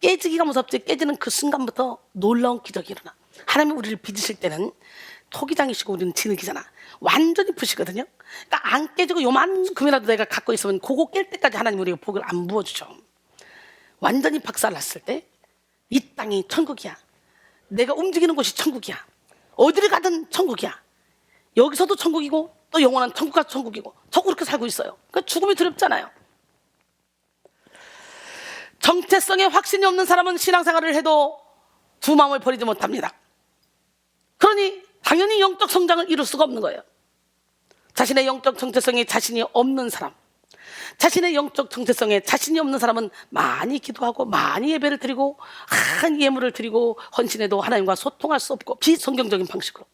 깨지기가 무섭지, 깨지는 그 순간부터 놀라운 기적이 일어나. 하나님이 우리를 빚으실 때는 토기장이시고 우리는 진흙이잖아. 완전히 푸시거든요. 그러니까 안 깨지고 요만큼이라도 내가 갖고 있으면 그거 깰 때까지 하나님 우리에게 복을 안 부어주죠. 완전히 박살났을 때 이 땅이 천국이야. 내가 움직이는 곳이 천국이야. 어디를 가든 천국이야. 여기서도 천국이고 또 영원한 천국 가서 천국이고, 저 그렇게 살고 있어요. 그러니까 죽음이 두렵잖아요. 정체성에 확신이 없는 사람은 신앙생활을 해도 두 마음을 버리지 못합니다. 그러니 당연히 영적 성장을 이룰 수가 없는 거예요. 자신의 영적 정체성에 자신이 없는 사람, 자신의 영적 정체성에 자신이 없는 사람은 많이 기도하고 많이 예배를 드리고 한 예물을 드리고 헌신해도 하나님과 소통할 수 없고 비성경적인 방식으로,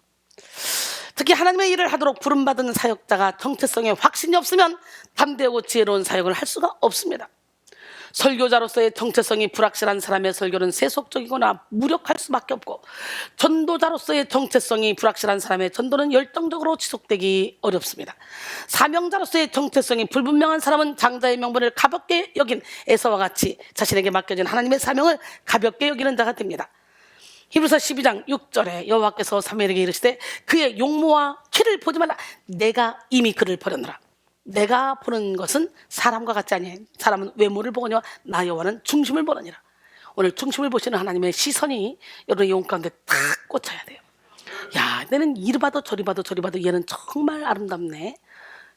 특히 하나님의 일을 하도록 부름받은 사역자가 정체성에 확신이 없으면 담대하고 지혜로운 사역을 할 수가 없습니다. 설교자로서의 정체성이 불확실한 사람의 설교는 세속적이거나 무력할 수밖에 없고, 전도자로서의 정체성이 불확실한 사람의 전도는 열정적으로 지속되기 어렵습니다. 사명자로서의 정체성이 불분명한 사람은 장자의 명분을 가볍게 여긴 에서와 같이 자신에게 맡겨진 하나님의 사명을 가볍게 여기는 자가 됩니다. 히브리서 12장 6절에 여호와께서 사무엘에게 이르시되 그의 용모와 키를 보지 말라. 내가 이미 그를 버렸노라. 내가 보는 것은 사람과 같지 아니하여 사람은 외모를 보거니와 나 여호와는 중심을 보느니라. 오늘 중심을 보시는 하나님의 시선이 여러분의 영혼 가운데 탁 꽂혀야 돼요. 야, 내는 이리 봐도 저리 봐도 얘는 정말 아름답네.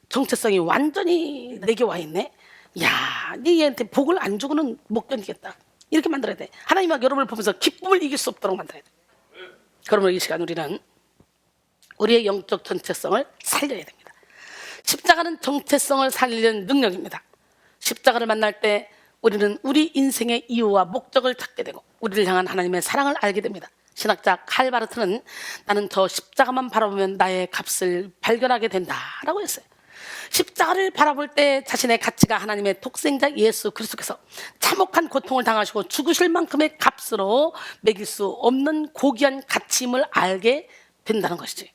정체성이 완전히 내게 와 있네. 야, 네 얘한테 복을 안 주고는 못 견디겠다. 이렇게 만들어야 돼. 하나님 막 여러분을 보면서 기쁨을 이길 수 없도록 만들어야 돼. 그러면 이 시간 우리는 우리의 영적 정체성을 살려야 됩니다. 십자가는 정체성을 살리는 능력입니다. 십자가를 만날 때 우리는 우리 인생의 이유와 목적을 찾게 되고 우리를 향한 하나님의 사랑을 알게 됩니다. 신학자 칼 바르트는 나는 저 십자가만 바라보면 나의 값을 발견하게 된다라고 했어요. 십자가를 바라볼 때 자신의 가치가 하나님의 독생자 예수 그리스도께서 참혹한 고통을 당하시고 죽으실 만큼의 값으로 매길 수 없는 고귀한 가치임을 알게 된다는 것이지.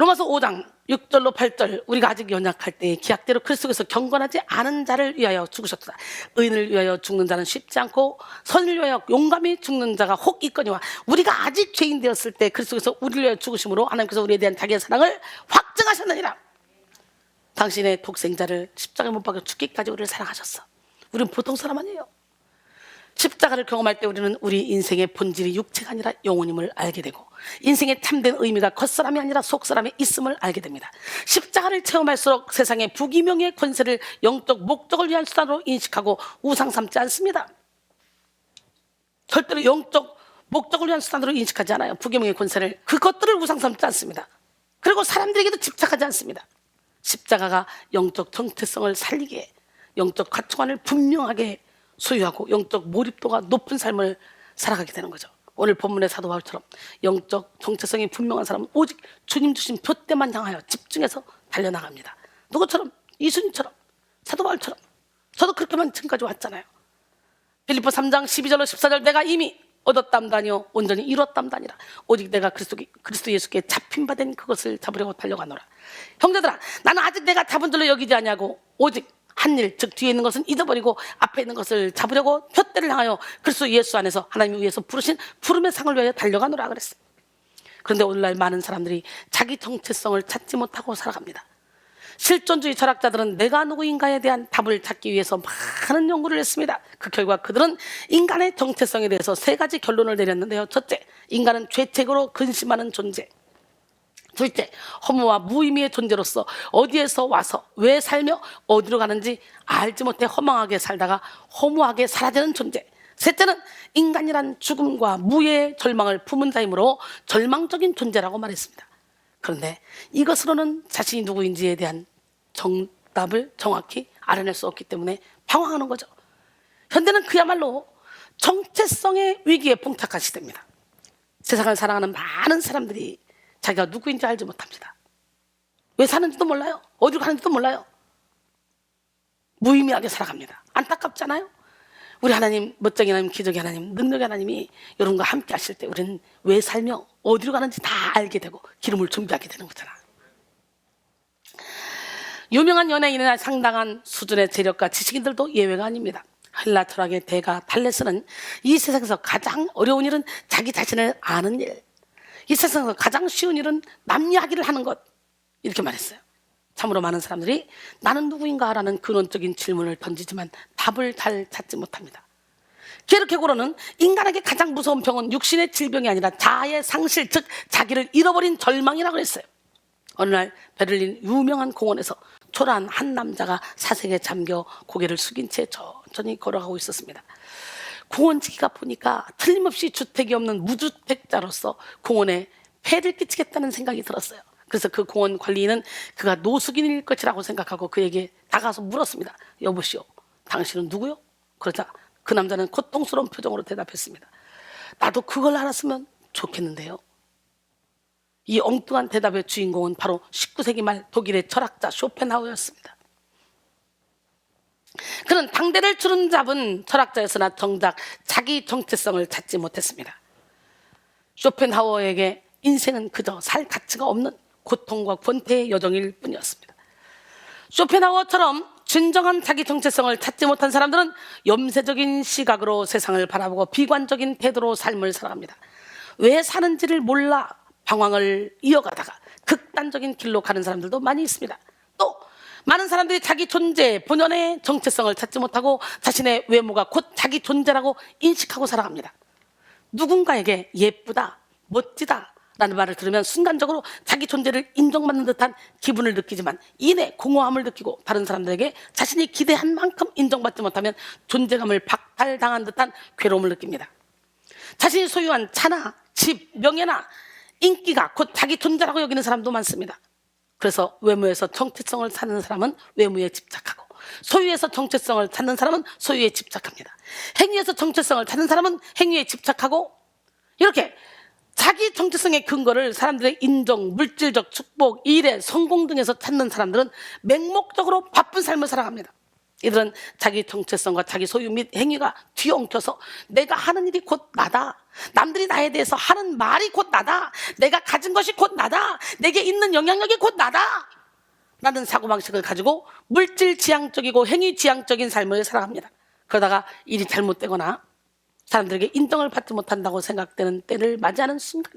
로마서 5장 6절로 8절, 우리가 아직 연약할 때 기약대로 그리스도께서 경건하지 않은 자를 위하여 죽으셨다. 의인을 위하여 죽는 자는 쉽지 않고 선을 위하여 용감히 죽는 자가 혹 있거니와, 우리가 아직 죄인 되었을 때 그리스도께서 우리를 위하여 죽으심으로 하나님께서 우리에 대한 자기의 사랑을 확증하셨느니라. 당신의 독생자를 십자가에 못 박여 죽기까지 우리를 사랑하셨어. 우리는 보통 사람 아니에요. 십자가를 경험할 때 우리는 우리 인생의 본질이 육체가 아니라 영혼임을 알게 되고, 인생의 참된 의미가 겉사람이 아니라 속사람에 있음을 알게 됩니다. 십자가를 체험할수록 세상의 부귀명예의 권세를 영적 목적을 위한 수단으로 인식하고 우상 삼지 않습니다. 절대로 영적 목적을 위한 수단으로 인식하지 않아요. 부귀명예의 권세를, 그것들을 우상 삼지 않습니다. 그리고 사람들에게도 집착하지 않습니다. 십자가가 영적 정체성을 살리게, 영적 가치관을 분명하게 소유하고 영적 몰입도가 높은 삶을 살아가게 되는 거죠. 오늘 본문의 사도 바울처럼 영적 정체성이 분명한 사람은 오직 주님 주신 표대만 향하여 집중해서 달려나갑니다. 누구처럼? 이순신처럼, 사도 바울처럼. 저도 그렇게만 지금까지 왔잖아요. 빌립보 3장 12절로 14절, 내가 이미 얻었담도 아니요 온전히 이뤘담도 아니라 오직 내가 그리스도 예수께 잡힌 바 된 그것을 잡으려고 달려가노라. 형제들아, 나는 아직 내가 잡은 줄로 여기지 아니하고 오직 한 일, 즉 뒤에 있는 것은 잊어버리고 앞에 있는 것을 잡으려고 표대를 향하여 그리스도 예수 안에서 하나님이 위해서 부르신 부름의 상을 위하여 달려가노라 그랬어요. 그런데 오늘날 많은 사람들이 자기 정체성을 찾지 못하고 살아갑니다. 실존주의 철학자들은 내가 누구인가에 대한 답을 찾기 위해서 많은 연구를 했습니다. 그 결과 그들은 인간의 정체성에 대해서 세 가지 결론을 내렸는데요. 첫째, 인간은 죄책으로 근심하는 존재. 둘째, 허무와 무의미의 존재로서 어디에서 와서 왜 살며 어디로 가는지 알지 못해 허망하게 살다가 허무하게 사라지는 존재. 셋째는 인간이란 죽음과 무의 절망을 품은 자이므로 절망적인 존재라고 말했습니다. 그런데 이것으로는 자신이 누구인지에 대한 정답을 정확히 알아낼 수 없기 때문에 방황하는 거죠. 현대는 그야말로 정체성의 위기에 봉착한 시대입니다. 세상을 살아가는 많은 사람들이 자기가 누구인지 알지 못합니다. 왜 사는지도 몰라요. 어디로 가는지도 몰라요. 무의미하게 살아갑니다. 안타깝잖아요. 우리 하나님, 멋쟁이 하나님, 기적의 하나님, 능력의 하나님이 여러분과 함께 하실 때 우리는 왜 살며 어디로 가는지 다 알게 되고 기름을 준비하게 되는 거잖아. 유명한 연예인이나 상당한 수준의 재력과 지식인들도 예외가 아닙니다. 헬라 철학의 대가 탈레스는 이 세상에서 가장 어려운 일은 자기 자신을 아는 일, 이 세상에서 가장 쉬운 일은 남 이야기를 하는 것, 이렇게 말했어요. 참으로 많은 사람들이 나는 누구인가라는 근원적인 질문을 던지지만 답을 잘 찾지 못합니다. 게르케고르는 인간에게 가장 무서운 병은 육신의 질병이 아니라 자아의 상실, 즉 자기를 잃어버린 절망이라고 했어요. 어느 날 베를린 유명한 공원에서 초라한 한 남자가 사색에 잠겨 고개를 숙인 채 천천히 걸어가고 있었습니다. 공원지기가 보니까 틀림없이 주택이 없는 무주택자로서 공원에 폐를 끼치겠다는 생각이 들었어요. 그래서 그 공원 관리인은 그가 노숙인일 것이라고 생각하고 그에게 다가서 물었습니다. 여보시오, 당신은 누구요? 그러자 그 남자는 고통스러운 표정으로 대답했습니다. 나도 그걸 알았으면 좋겠는데요. 이 엉뚱한 대답의 주인공은 바로 19세기 말 독일의 철학자 쇼펜하우어였습니다. 그는 당대를 주름잡은 철학자였으나 정작 자기 정체성을 찾지 못했습니다. 쇼펜하우어에게 인생은 그저 살 가치가 없는 고통과 권태의 여정일 뿐이었습니다. 쇼펜하우어처럼 진정한 자기 정체성을 찾지 못한 사람들은 염세적인 시각으로 세상을 바라보고 비관적인 태도로 삶을 살아갑니다. 왜 사는지를 몰라 방황을 이어가다가 극단적인 길로 가는 사람들도 많이 있습니다. 또 많은 사람들이 자기 존재, 본연의 정체성을 찾지 못하고 자신의 외모가 곧 자기 존재라고 인식하고 살아갑니다. 누군가에게 예쁘다, 멋지다 라는 말을 들으면 순간적으로 자기 존재를 인정받는 듯한 기분을 느끼지만 이내 공허함을 느끼고 다른 사람들에게 자신이 기대한 만큼 인정받지 못하면 존재감을 박탈당한 듯한 괴로움을 느낍니다. 자신이 소유한 차나 집, 명예나 인기가 곧 자기 존재라고 여기는 사람도 많습니다. 그래서 외모에서 정체성을 찾는 사람은 외모에 집착하고, 소유에서 정체성을 찾는 사람은 소유에 집착합니다. 행위에서 정체성을 찾는 사람은 행위에 집착하고, 이렇게 자기 정체성의 근거를 사람들의 인정, 물질적 축복, 일에 성공 등에서 찾는 사람들은 맹목적으로 바쁜 삶을 살아갑니다. 이들은 자기 정체성과 자기 소유 및 행위가 뒤엉켜서 내가 하는 일이 곧 나다, 남들이 나에 대해서 하는 말이 곧 나다, 내가 가진 것이 곧 나다, 내게 있는 영향력이 곧 나다 라는 사고방식을 가지고 물질 지향적이고 행위 지향적인 삶을 살아갑니다. 그러다가 일이 잘못되거나 사람들에게 인정을 받지 못한다고 생각되는 때를 맞이하는 순간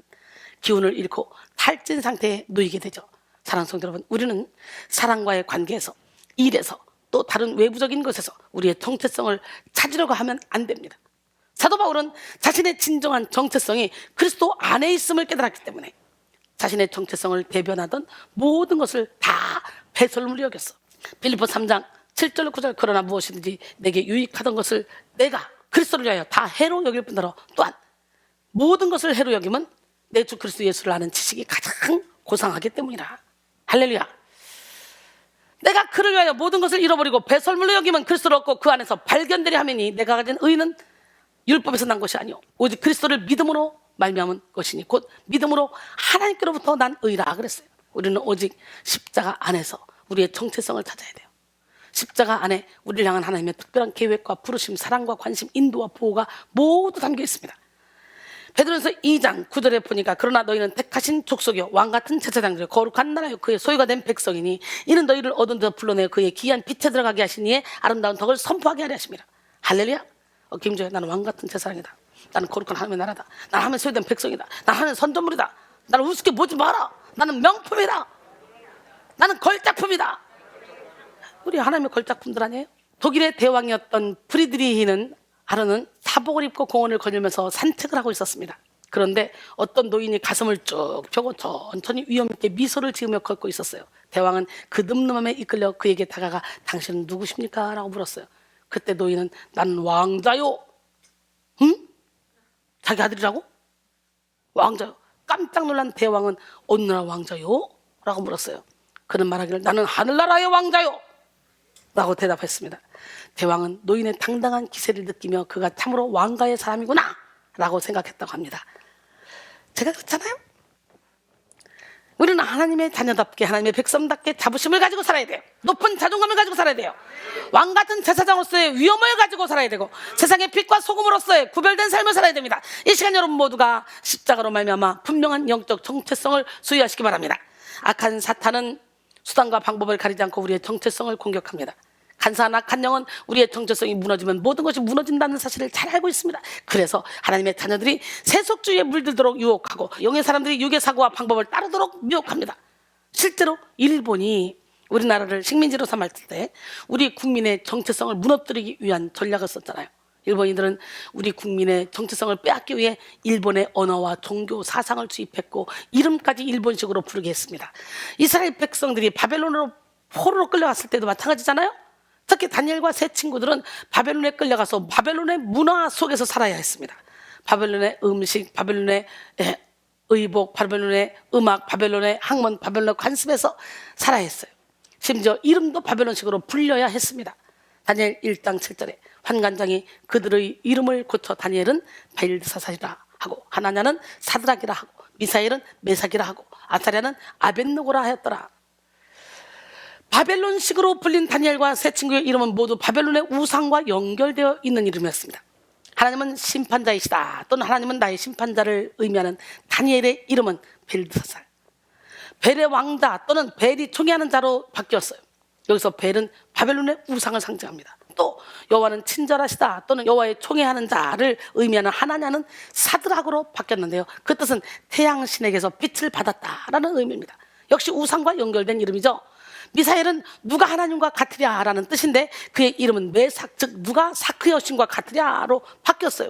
기운을 잃고 탈진 상태에 놓이게 되죠. 사랑하는 성도 여러분, 우리는 사람과의 관계에서, 일에서, 또 다른 외부적인 것에서 우리의 정체성을 찾으려고 하면 안 됩니다. 사도 바울은 자신의 진정한 정체성이 그리스도 안에 있음을 깨달았기 때문에 자신의 정체성을 대변하던 모든 것을 다 배설물로 여겼어. 빌립보 3장 7절 9절 그러나 무엇이든지 내게 유익하던 것을 내가 그리스도를 위하여 다 해로 여길 뿐더러 또한 모든 것을 해로 여기면 내 주 그리스도 예수를 아는 지식이 가장 고상하기 때문이라. 할렐루야. 내가 그를 위하여 모든 것을 잃어버리고 배설물로 여기면 그리스도를 얻고 그 안에서 발견되려 하매니 내가 가진 의는 율법에서 난 것이 아니오 오직 그리스도를 믿음으로 말미암은 것이니 곧 믿음으로 하나님께로부터 난 의라 그랬어요. 우리는 오직 십자가 안에서 우리의 정체성을 찾아야 돼요. 십자가 안에 우리를 향한 하나님의 특별한 계획과 부르심, 사랑과 관심, 인도와 보호가 모두 담겨 있습니다. 베드로전서 2장 9절에 보니까 그러나 너희는 택하신 족속이요 왕같은 제사장들이요 거룩한 나라요 그의 소유가 된 백성이니 이는 너희를 어두운 데서 불러내어 그의 기이한 빛에 들어가게 하신 이의 아름다운 덕을 선포하게 하려 하십니다. 할렐루야. 김조야, 나는 왕같은 제사장이다. 나는 거룩한 하나님의 나라다. 나는 하나님의 소유된 백성이다. 나는 하나님의 선전물이다. 나는 우습게 보지 마라. 나는 명품이다. 나는 걸작품이다. 우리 하나님의 걸작품들 아니에요? 독일의 대왕이었던 프리드리히는 하루는 사복을 입고 공원을 거닐면서 산책을 하고 있었습니다. 그런데 어떤 노인이 가슴을 쭉 펴고 천천히 위험 있게 미소를 지으며 걷고 있었어요. 대왕은 그 늠름함에 이끌려 그에게 다가가 당신은 누구십니까? 라고 물었어요. 그때 노인은 나는 왕자요. 응? 자기 아들이라고? 왕자요. 깜짝 놀란 대왕은 어느 나라 왕자요? 라고 물었어요. 그는 말하기를 나는 하늘나라의 왕자요 라고 대답했습니다. 대왕은 노인의 당당한 기세를 느끼며 그가 참으로 왕가의 사람이구나 라고 생각했다고 합니다. 제가 그렇잖아요. 우리는 하나님의 자녀답게, 하나님의 백성답게 자부심을 가지고 살아야 돼요. 높은 자존감을 가지고 살아야 돼요. 왕같은 제사장으로서의 위엄을 가지고 살아야 되고 세상의 빛과 소금으로서의 구별된 삶을 살아야 됩니다. 이 시간 여러분 모두가 십자가로 말미암아 분명한 영적 정체성을 소유하시기 바랍니다. 악한 사탄은 수단과 방법을 가리지 않고 우리의 정체성을 공격합니다. 간사한 악한 영은 우리의 정체성이 무너지면 모든 것이 무너진다는 사실을 잘 알고 있습니다. 그래서 하나님의 자녀들이 세속주의에 물들도록 유혹하고 영의 사람들이 육의 사고와 방법을 따르도록 유혹합니다. 실제로 일본이 우리나라를 식민지로 삼을 때 우리 국민의 정체성을 무너뜨리기 위한 전략을 썼잖아요. 일본인들은 우리 국민의 정체성을 빼앗기 위해 일본의 언어와 종교, 사상을 주입했고 이름까지 일본식으로 부르게 했습니다. 이스라엘 백성들이 바벨론으로 포로로 끌려갔을 때도 마찬가지잖아요. 특히 다니엘과 세 친구들은 바벨론에 끌려가서 바벨론의 문화 속에서 살아야 했습니다. 바벨론의 음식, 바벨론의 의복, 바벨론의 음악, 바벨론의 학문, 바벨론의 관습에서 살아야 했어요. 심지어 이름도 바벨론식으로 불려야 했습니다. 다니엘 1장 7절에 환관장이 그들의 이름을 고쳐 다니엘은 벨드사살이라 하고 하나냐는 사드락이라 하고 미사엘은 메삭이라 하고 아사랴는 아벳느고라 하였더라. 바벨론식으로 불린 다니엘과 세 친구의 이름은 모두 바벨론의 우상과 연결되어 있는 이름이었습니다. 하나님은 심판자이시다 또는 하나님은 나의 심판자를 의미하는 다니엘의 이름은 벨드사살, 벨의 왕자 또는 벨이 총애하는 자로 바뀌었어요. 여기서 벨은 바벨론의 우상을 상징합니다. 또 여호와는 친절하시다 또는 여호와의 총애하는 자를 의미하는 하나냐는 사드락으로 바뀌었는데요. 그 뜻은 태양신에게서 빛을 받았다라는 의미입니다. 역시 우상과 연결된 이름이죠. 미사엘은 누가 하나님과 같으랴라는 뜻인데 그의 이름은 메삭 즉 누가 사크의 여신과 같으랴로 바뀌었어요.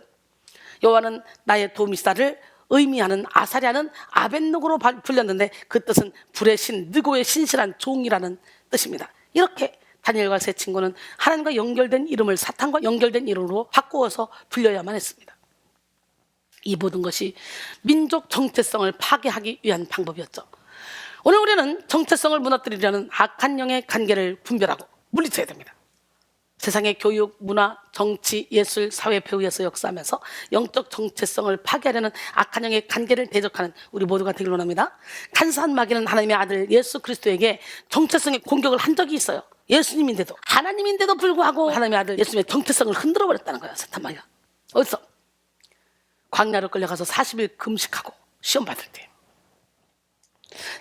여호와는 나의 도움이시다를 의미하는 아사랴는 아벳느고로 불렸는데 그 뜻은 불의 신, 느고의 신실한 종이라는 뜻입니다. 이렇게 다니엘과 세 친구는 하나님과 연결된 이름을 사탄과 연결된 이름으로 바꾸어서 불려야만 했습니다. 이 모든 것이 민족 정체성을 파괴하기 위한 방법이었죠. 오늘 우리는 정체성을 무너뜨리려는 악한 영의 관계를 분별하고 물리쳐야 됩니다. 세상의 교육, 문화, 정치, 예술, 사회 배후에서 역사하면서 영적 정체성을 파괴하려는 악한 영의 관계를 대적하는 우리 모두가 되길 원합니다. 간사한 마귀는 하나님의 아들 예수 그리스도에게 정체성의 공격을 한 적이 있어요. 예수님인데도, 하나님인데도 불구하고 하나님의 아들 예수님의 정체성을 흔들어 버렸다는 거야, 사탄마귀가. 어디서? 광야로 끌려가서 40일 금식하고 시험 받을 때,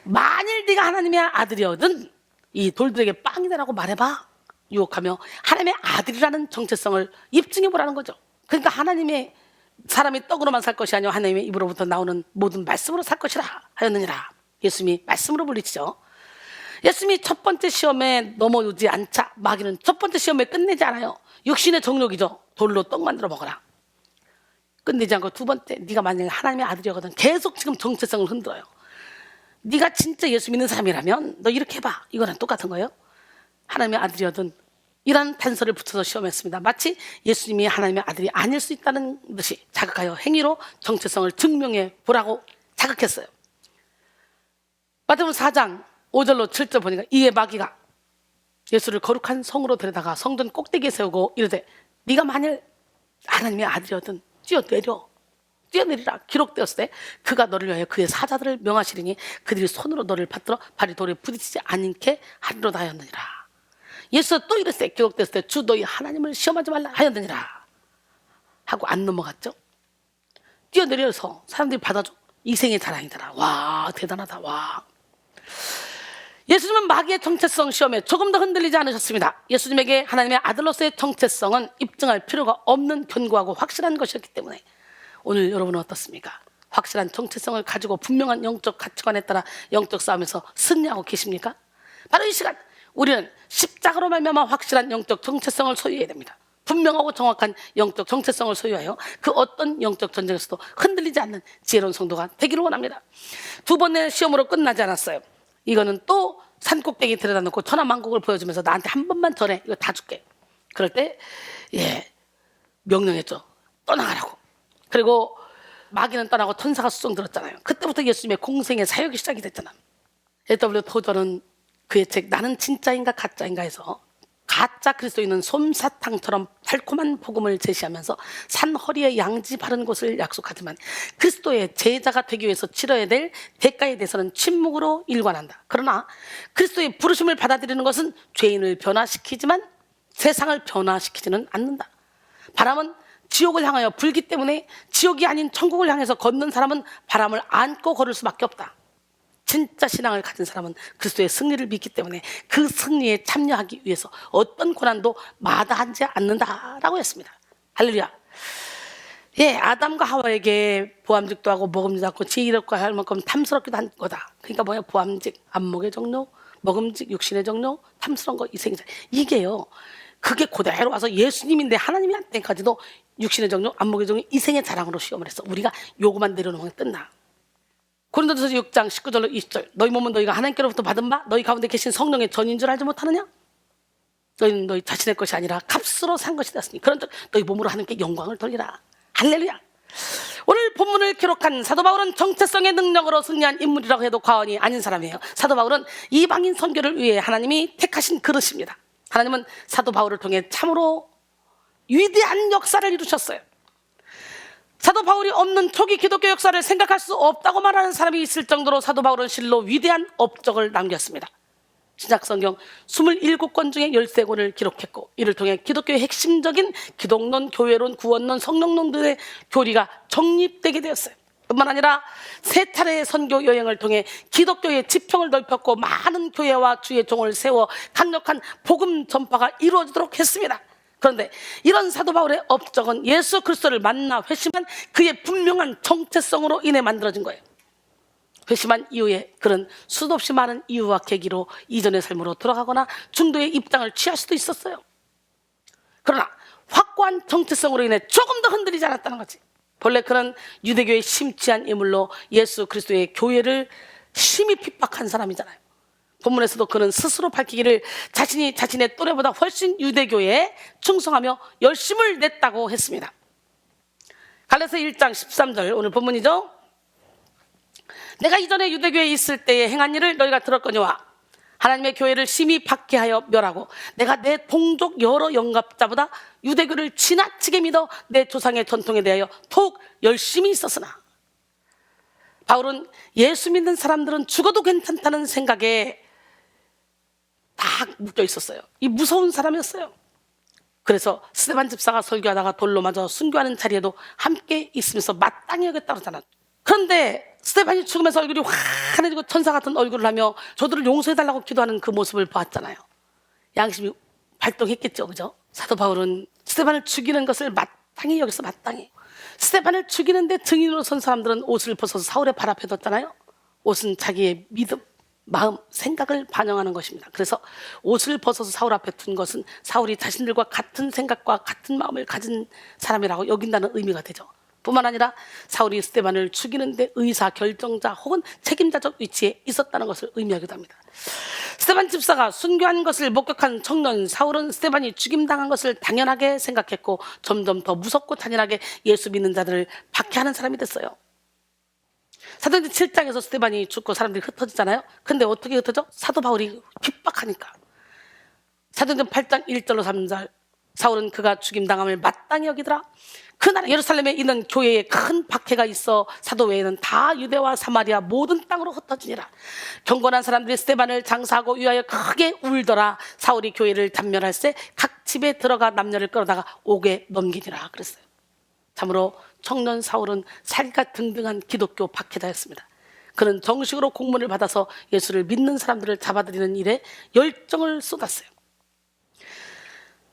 만일 네가 하나님의 아들이거든 이 돌들에게 빵이 되라고 말해봐, 유혹하며 하나님의 아들이라는 정체성을 입증해 보라는 거죠. 그러니까 하나님의 사람이 떡으로만 살 것이 아니라 하나님의 입으로부터 나오는 모든 말씀으로 살 것이라 하였느니라. 예수님이 말씀으로 불리시죠. 예수님이 첫 번째 시험에 넘어오지 않자 마귀는 첫 번째 시험에 끝내지 않아요. 육신의 정욕이죠. 돌로 떡 만들어 먹어라. 끝내지 않고 두 번째, 네가 만약에 하나님의 아들이거든 계속 지금 정체성을 흔들어요. 네가 진짜 예수 믿는 사람이라면 너 이렇게 해봐. 이거랑 똑같은 거예요. 하나님의 아들이거든 이란 단서를 붙여서 시험했습니다. 마치 예수님이 하나님의 아들이 아닐 수 있다는 듯이 자극하여 행위로 정체성을 증명해 보라고 자극했어요. 마태복음 4장 5절로 7절 보니까 이에 마귀가 예수를 거룩한 성으로 데려다가 성전 꼭대기에 세우고 이르되 네가 만일 하나님의 아들이거든 뛰어내리라. 기록되었을 때 그가 너를 위하여 그의 사자들을 명하시리니 그들이 손으로 너를 받들어 발이 돌에 부딪히지 않게 하리로다 하였느니라. 예수가 또 이랬을 때 기록되었을 때 주 너희 하나님을 시험하지 말라 하였느니라 하고 안 넘어갔죠. 뛰어내려서 사람들이 받아줘. 이생의 자랑이더라. 와, 대단하다. 와. 예수님은 마귀의 정체성 시험에 조금 더 흔들리지 않으셨습니다. 예수님에게 하나님의 아들로서의 정체성은 입증할 필요가 없는 견고하고 확실한 것이었기 때문에 오늘 여러분은 어떻습니까? 확실한 정체성을 가지고 분명한 영적 가치관에 따라 영적 싸움에서 승리하고 계십니까? 바로 이 시간 우리는 십자가로 말미암아 확실한 영적 정체성을 소유해야 됩니다. 분명하고 정확한 영적 정체성을 소유하여 그 어떤 영적 전쟁에서도 흔들리지 않는 지혜로운 성도가 되기를 원합니다. 두 번의 시험으로 끝나지 않았어요. 이거는 또 산꼭대기 데려다 놓고 천하만국을 보여주면서 나한테 한 번만 전해. 이거 다 줄게. 그럴 때 명령했죠. 떠나가라고. 그리고 마귀는 떠나고 천사가 수종 들었잖아요. 그때부터 예수님의 공생의 사역이 시작이 됐잖아요. A.W. 토저는 그의 책 나는 진짜인가 가짜인가에서 가짜 그리스도인은 솜사탕처럼 달콤한 복음을 제시하면서 산 허리에 양지 바른 곳을 약속하지만 그리스도의 제자가 되기 위해서 치러야 될 대가에 대해서는 침묵으로 일관한다. 그러나 그리스도의 부르심을 받아들이는 것은 죄인을 변화시키지만 세상을 변화시키지는 않는다. 바람은 지옥을 향하여 불기 때문에 지옥이 아닌 천국을 향해서 걷는 사람은 바람을 안고 걸을 수밖에 없다. 진짜 신앙을 가진 사람은 그리스도의 승리를 믿기 때문에 그 승리에 참여하기 위해서 어떤 고난도 마다하지 않는다라고 했습니다. 할렐루야. 아담과 하와에게 보암직도 하고 먹음직도 하고 지혜롭고 할 만큼 탐스럽기도 한 거다. 그러니까 뭐야? 보암직, 안목의 정욕, 먹음직, 육신의 정욕, 탐스러운 거, 이생의 정욕. 이게요. 그게 그대로 와서 예수님인데 하나님이 한 때까지도 육신의 정욕, 안목의 정욕, 이생의 자랑으로 시험을 했어. 우리가 요거만 내려놓으면 끝나. 고린도전서 6장 19절로 20절 너희 몸은 너희가 하나님께로부터 받은 바 너희 가운데 계신 성령의 전인 줄 알지 못하느냐? 너희는 너희 자신의 것이 아니라 값으로 산 것이 되었으니 그런즉 너희 몸으로 하나님께 영광을 돌리라. 할렐루야. 오늘 본문을 기록한 사도 바울은 정체성의 능력으로 승리한 인물이라고 해도 과언이 아닌 사람이에요. 사도 바울은 이방인 선교를 위해 하나님이 택하신 그릇입니다. 하나님은 사도 바울을 통해 참으로 위대한 역사를 이루셨어요. 사도 바울이 없는 초기 기독교 역사를 생각할 수 없다고 말하는 사람이 있을 정도로 사도 바울은 실로 위대한 업적을 남겼습니다. 신약성경 27권 중에 13권을 기록했고 이를 통해 기독교의 핵심적인 기독론, 교회론, 구원론, 성령론들의 교리가 정립되게 되었어요. 뿐만 아니라 3차례의 선교 여행을 통해 기독교의 지평을 넓혔고 많은 교회와 주의 종을 세워 강력한 복음 전파가 이루어지도록 했습니다. 그런데 이런 사도 바울의 업적은 예수 그리스도를 만나 회심한 그의 분명한 정체성으로 인해 만들어진 거예요. 회심한 이후에 그는 수도 없이 많은 이유와 계기로 이전의 삶으로 돌아가거나 중도의 입장을 취할 수도 있었어요. 그러나 확고한 정체성으로 인해 조금 더 흔들리지 않았다는 거지. 본래 그는 유대교의 심취한 인물로 예수 그리스도의 교회를 심히 핍박한 사람이잖아요. 본문에서도 그는 스스로 밝히기를 자신이 자신의 또래보다 훨씬 유대교에 충성하며 열심을 냈다고 했습니다. 갈라디아서 1장 13절 오늘 본문이죠. 내가 이전에 유대교에 있을 때에 행한 일을 너희가 들었거니와 하나님의 교회를 심히 박해하여 멸하고 내가 내 동족 여러 영갑자보다 유대교를 지나치게 믿어 내 조상의 전통에 대하여 더욱 열심히 있었으나 바울은 예수 믿는 사람들은 죽어도 괜찮다는 생각에 딱 묶여 있었어요. 이 무서운 사람이었어요. 그래서 스데반 집사가 설교하다가 돌로 맞아 순교하는 자리에도 함께 있으면서 마땅히 여겼다고 하잖아. 그런데 스데반이 죽으면서 얼굴이 환해지고 천사 같은 얼굴을 하며 저들을 용서해달라고 기도하는 그 모습을 보았잖아요. 양심이 발동했겠죠, 그죠? 사도 바울은 스데반을 죽이는 것을 마땅히 여기서 마땅히. 스데반을 죽이는데 증인으로 선 사람들은 옷을 벗어서 사울의 발 앞에 뒀잖아요. 옷은 자기의 믿음, 마음, 생각을 반영하는 것입니다. 그래서 옷을 벗어서 사울 앞에 둔 것은 사울이 자신들과 같은 생각과 같은 마음을 가진 사람이라고 여긴다는 의미가 되죠. 뿐만 아니라 사울이 스데반을 죽이는데 의사, 결정자 혹은 책임자적 위치에 있었다는 것을 의미하기도 합니다. 스데반 집사가 순교한 것을 목격한 청년 사울은 스데반이 죽임당한 것을 당연하게 생각했고 점점 더 무섭고 잔인하게 예수 믿는 자들을 박해하는 사람이 됐어요. 사도행전 7장에서 스데반이 죽고 사람들이 흩어지잖아요. 근데 어떻게 흩어져? 사도 바울이 핍박하니까. 사도행전 8장 1절로 3절 사울은 그가 죽임당함을 마땅히 여기더라. 그날 예루살렘에 있는 교회에 큰 박해가 있어 사도 외에는 다 유대와 사마리아 모든 땅으로 흩어지니라. 경건한 사람들이 스데반을 장사하고 위하여 크게 울더라. 사울이 교회를 단멸할세 각 집에 들어가 남녀를 끌어다가 옥에 넘기니라 그랬어요. 참으로 청년 사울은 사기가 등등한 기독교 박해자였습니다. 그는 정식으로 공문을 받아서 예수를 믿는 사람들을 잡아들이는 일에 열정을 쏟았어요.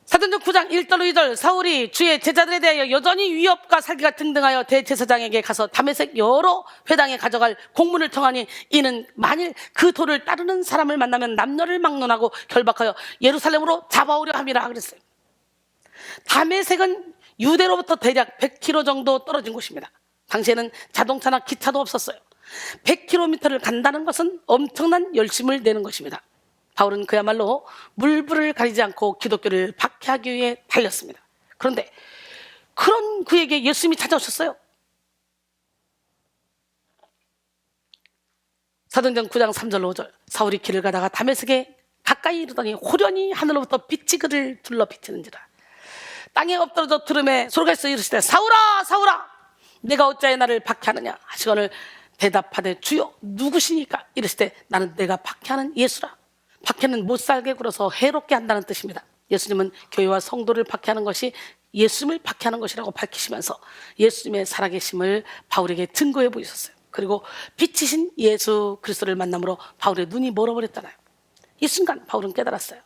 사도행전 9장 1절로 2절 사울이 주의 제자들에 대하여 여전히 위협과 살기가 등등하여 대제사장에게 가서 다메섹 여러 회당에 가져갈 공문을 청하니 이는 만일 그 도를 따르는 사람을 만나면 남녀를 막론하고 결박하여 예루살렘으로 잡아오려 함이라 그랬어요. 다메섹은 유대로부터 대략 100km 정도 떨어진 곳입니다. 당시에는 자동차나 기차도 없었어요. 100km를 간다는 것은 엄청난 열심을 내는 것입니다. 바울은 그야말로 물불을 가리지 않고 기독교를 박해하기 위해 달렸습니다. 그런데 그런 그에게 예수님이 찾아오셨어요. 사도행전 9장 3절로 5절 사울이 길을 가다가 다메섹에 가까이 이르더니 호련히 하늘로부터 빛이 그를 둘러 비치는지라. 땅에 엎드러져 들음에 소리가 있어 이르시되 사울아 사울아 내가 어찌하여 나를 박해하느냐 하시거늘 대답하되 주여 누구시니까 이르시되 나는 내가 박해하는 예수라. 박해는 못살게 굴어서 해롭게 한다는 뜻입니다. 예수님은 교회와 성도를 박해하는 것이 예수님을 박해하는 것이라고 밝히시면서 예수님의 살아계심을 바울에게 증거해 보이셨어요. 그리고 빛이신 예수 그리스도를 만남으로 바울의 눈이 멀어버렸잖아요. 이 순간 바울은 깨달았어요.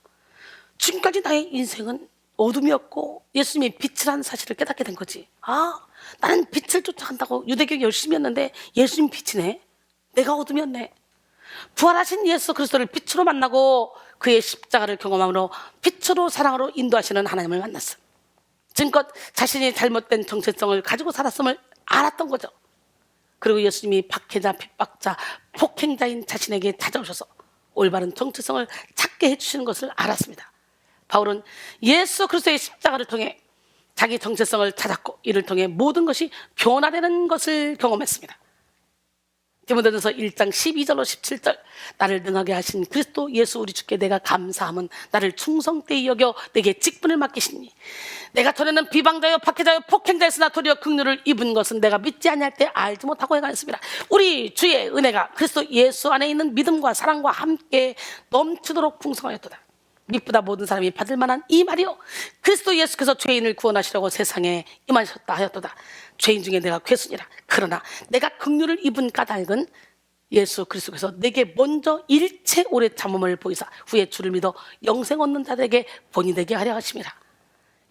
지금까지 나의 인생은 어둠이었고 예수님이 빛이라는 사실을 깨닫게 된 거지. 나는 빛을 쫓아간다고 유대교에 열심히 했는데 예수님 빛이네. 내가 어둠이었네. 부활하신 예수 그리스도를 빛으로 만나고 그의 십자가를 경험함으로 빛으로 사랑으로 인도하시는 하나님을 만났어요. 지금껏 자신이 잘못된 정체성을 가지고 살았음을 알았던 거죠. 그리고 예수님이 박해자, 핍박자, 폭행자인 자신에게 찾아오셔서 올바른 정체성을 찾게 해주시는 것을 알았습니다. 바울은 예수 그리스도의 십자가를 통해 자기 정체성을 찾았고 이를 통해 모든 것이 변화되는 것을 경험했습니다. 디모데전서 1장 12절로 17절 나를 능하게 하신 그리스도 예수 우리 주께 내가 감사함은 나를 충성되이 여겨 내게 직분을 맡기시니 내가 전에는 비방자여 박해자여 폭행자였으나 도리어 긍휼을 입은 것은 내가 믿지 아니할 때 알지 못하고 행하였습니다. 우리 주의 은혜가 그리스도 예수 안에 있는 믿음과 사랑과 함께 넘치도록 풍성하였도다. 믿보다 모든 사람이 받을 만한 이 말이요 그리스도 예수께서 죄인을 구원하시려고 세상에 임하셨다 하였도다. 죄인 중에 내가 괴순이라. 그러나 내가 긍휼을 입은 까닭은 예수 그리스도께서 내게 먼저 일체 오래 참음을 보이사 후에 주를 믿어 영생 얻는 자들에게 본이 되게 하려 하심이라.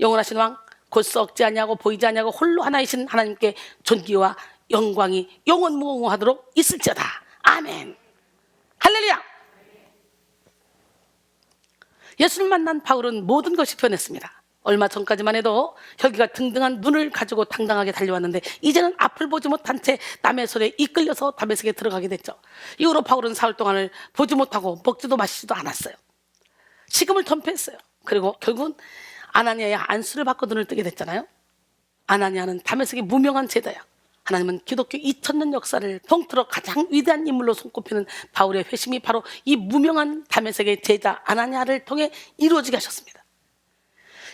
영원하신 왕 곧 썩지 아니하고 보이지 아니하고 홀로 하나이신 하나님께 존귀와 영광이 영원무궁하도록 있을지어다. 아멘. 할렐루야. 예수를 만난 바울은 모든 것이 변했습니다. 얼마 전까지만 해도 혈기가 등등한 눈을 가지고 당당하게 달려왔는데 이제는 앞을 보지 못한 채 남의 손에 이끌려서 다메섹에 들어가게 됐죠. 이후로 바울은 사흘 동안을 보지 못하고 먹지도 마시지도 않았어요. 식음을 전폐했어요. 그리고 결국은 아나니아의 안수를 받고 눈을 뜨게 됐잖아요. 아나니아는 다메섹의 무명한 제자야. 하나님은 기독교 2000년 역사를 통틀어 가장 위대한 인물로 손꼽히는 바울의 회심이 바로 이 무명한 다메섹의 제자 아나니아를 통해 이루어지게 하셨습니다.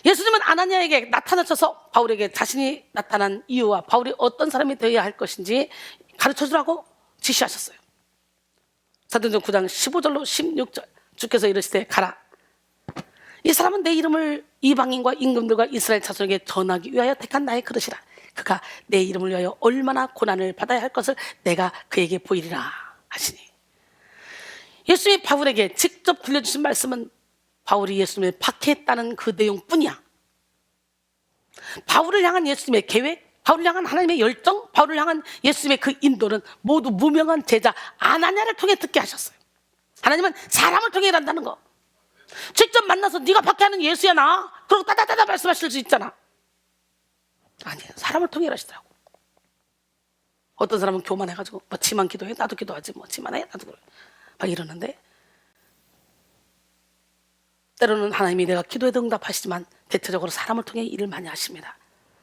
예수님은 아나니아에게 나타나셔서 바울에게 자신이 나타난 이유와 바울이 어떤 사람이 되어야 할 것인지 가르쳐주라고 지시하셨어요. 사도행전 9장 15절로 16절 주께서 이르시되 가라 이 사람은 내 이름을 이방인과 임금들과 이스라엘 자손에게 전하기 위하여 택한 나의 그릇이라. 그가 내 이름을 위하여 얼마나 고난을 받아야 할 것을 내가 그에게 보이리라 하시니. 예수님이 바울에게 직접 들려주신 말씀은 바울이 예수님을 박해했다는 그 내용뿐이야. 바울을 향한 예수님의 계획, 바울을 향한 하나님의 열정, 바울을 향한 예수님의 그 인도는 모두 무명한 제자 아나니아를 통해 듣게 하셨어요. 하나님은 사람을 통해 일한다는 거. 직접 만나서 네가 박해하는 예수야 나, 그러고 따다다다 말씀하실 수 있잖아. 아니에요. 사람을 통해 일하시더라고. 어떤 사람은 교만해가지고 뭐 지만 기도해, 나도 기도하지, 뭐 지만 해, 나도 그래, 막 이러는데, 때로는 하나님이 내가 기도에도 응답하시지만 대체적으로 사람을 통해 일을 많이 하십니다.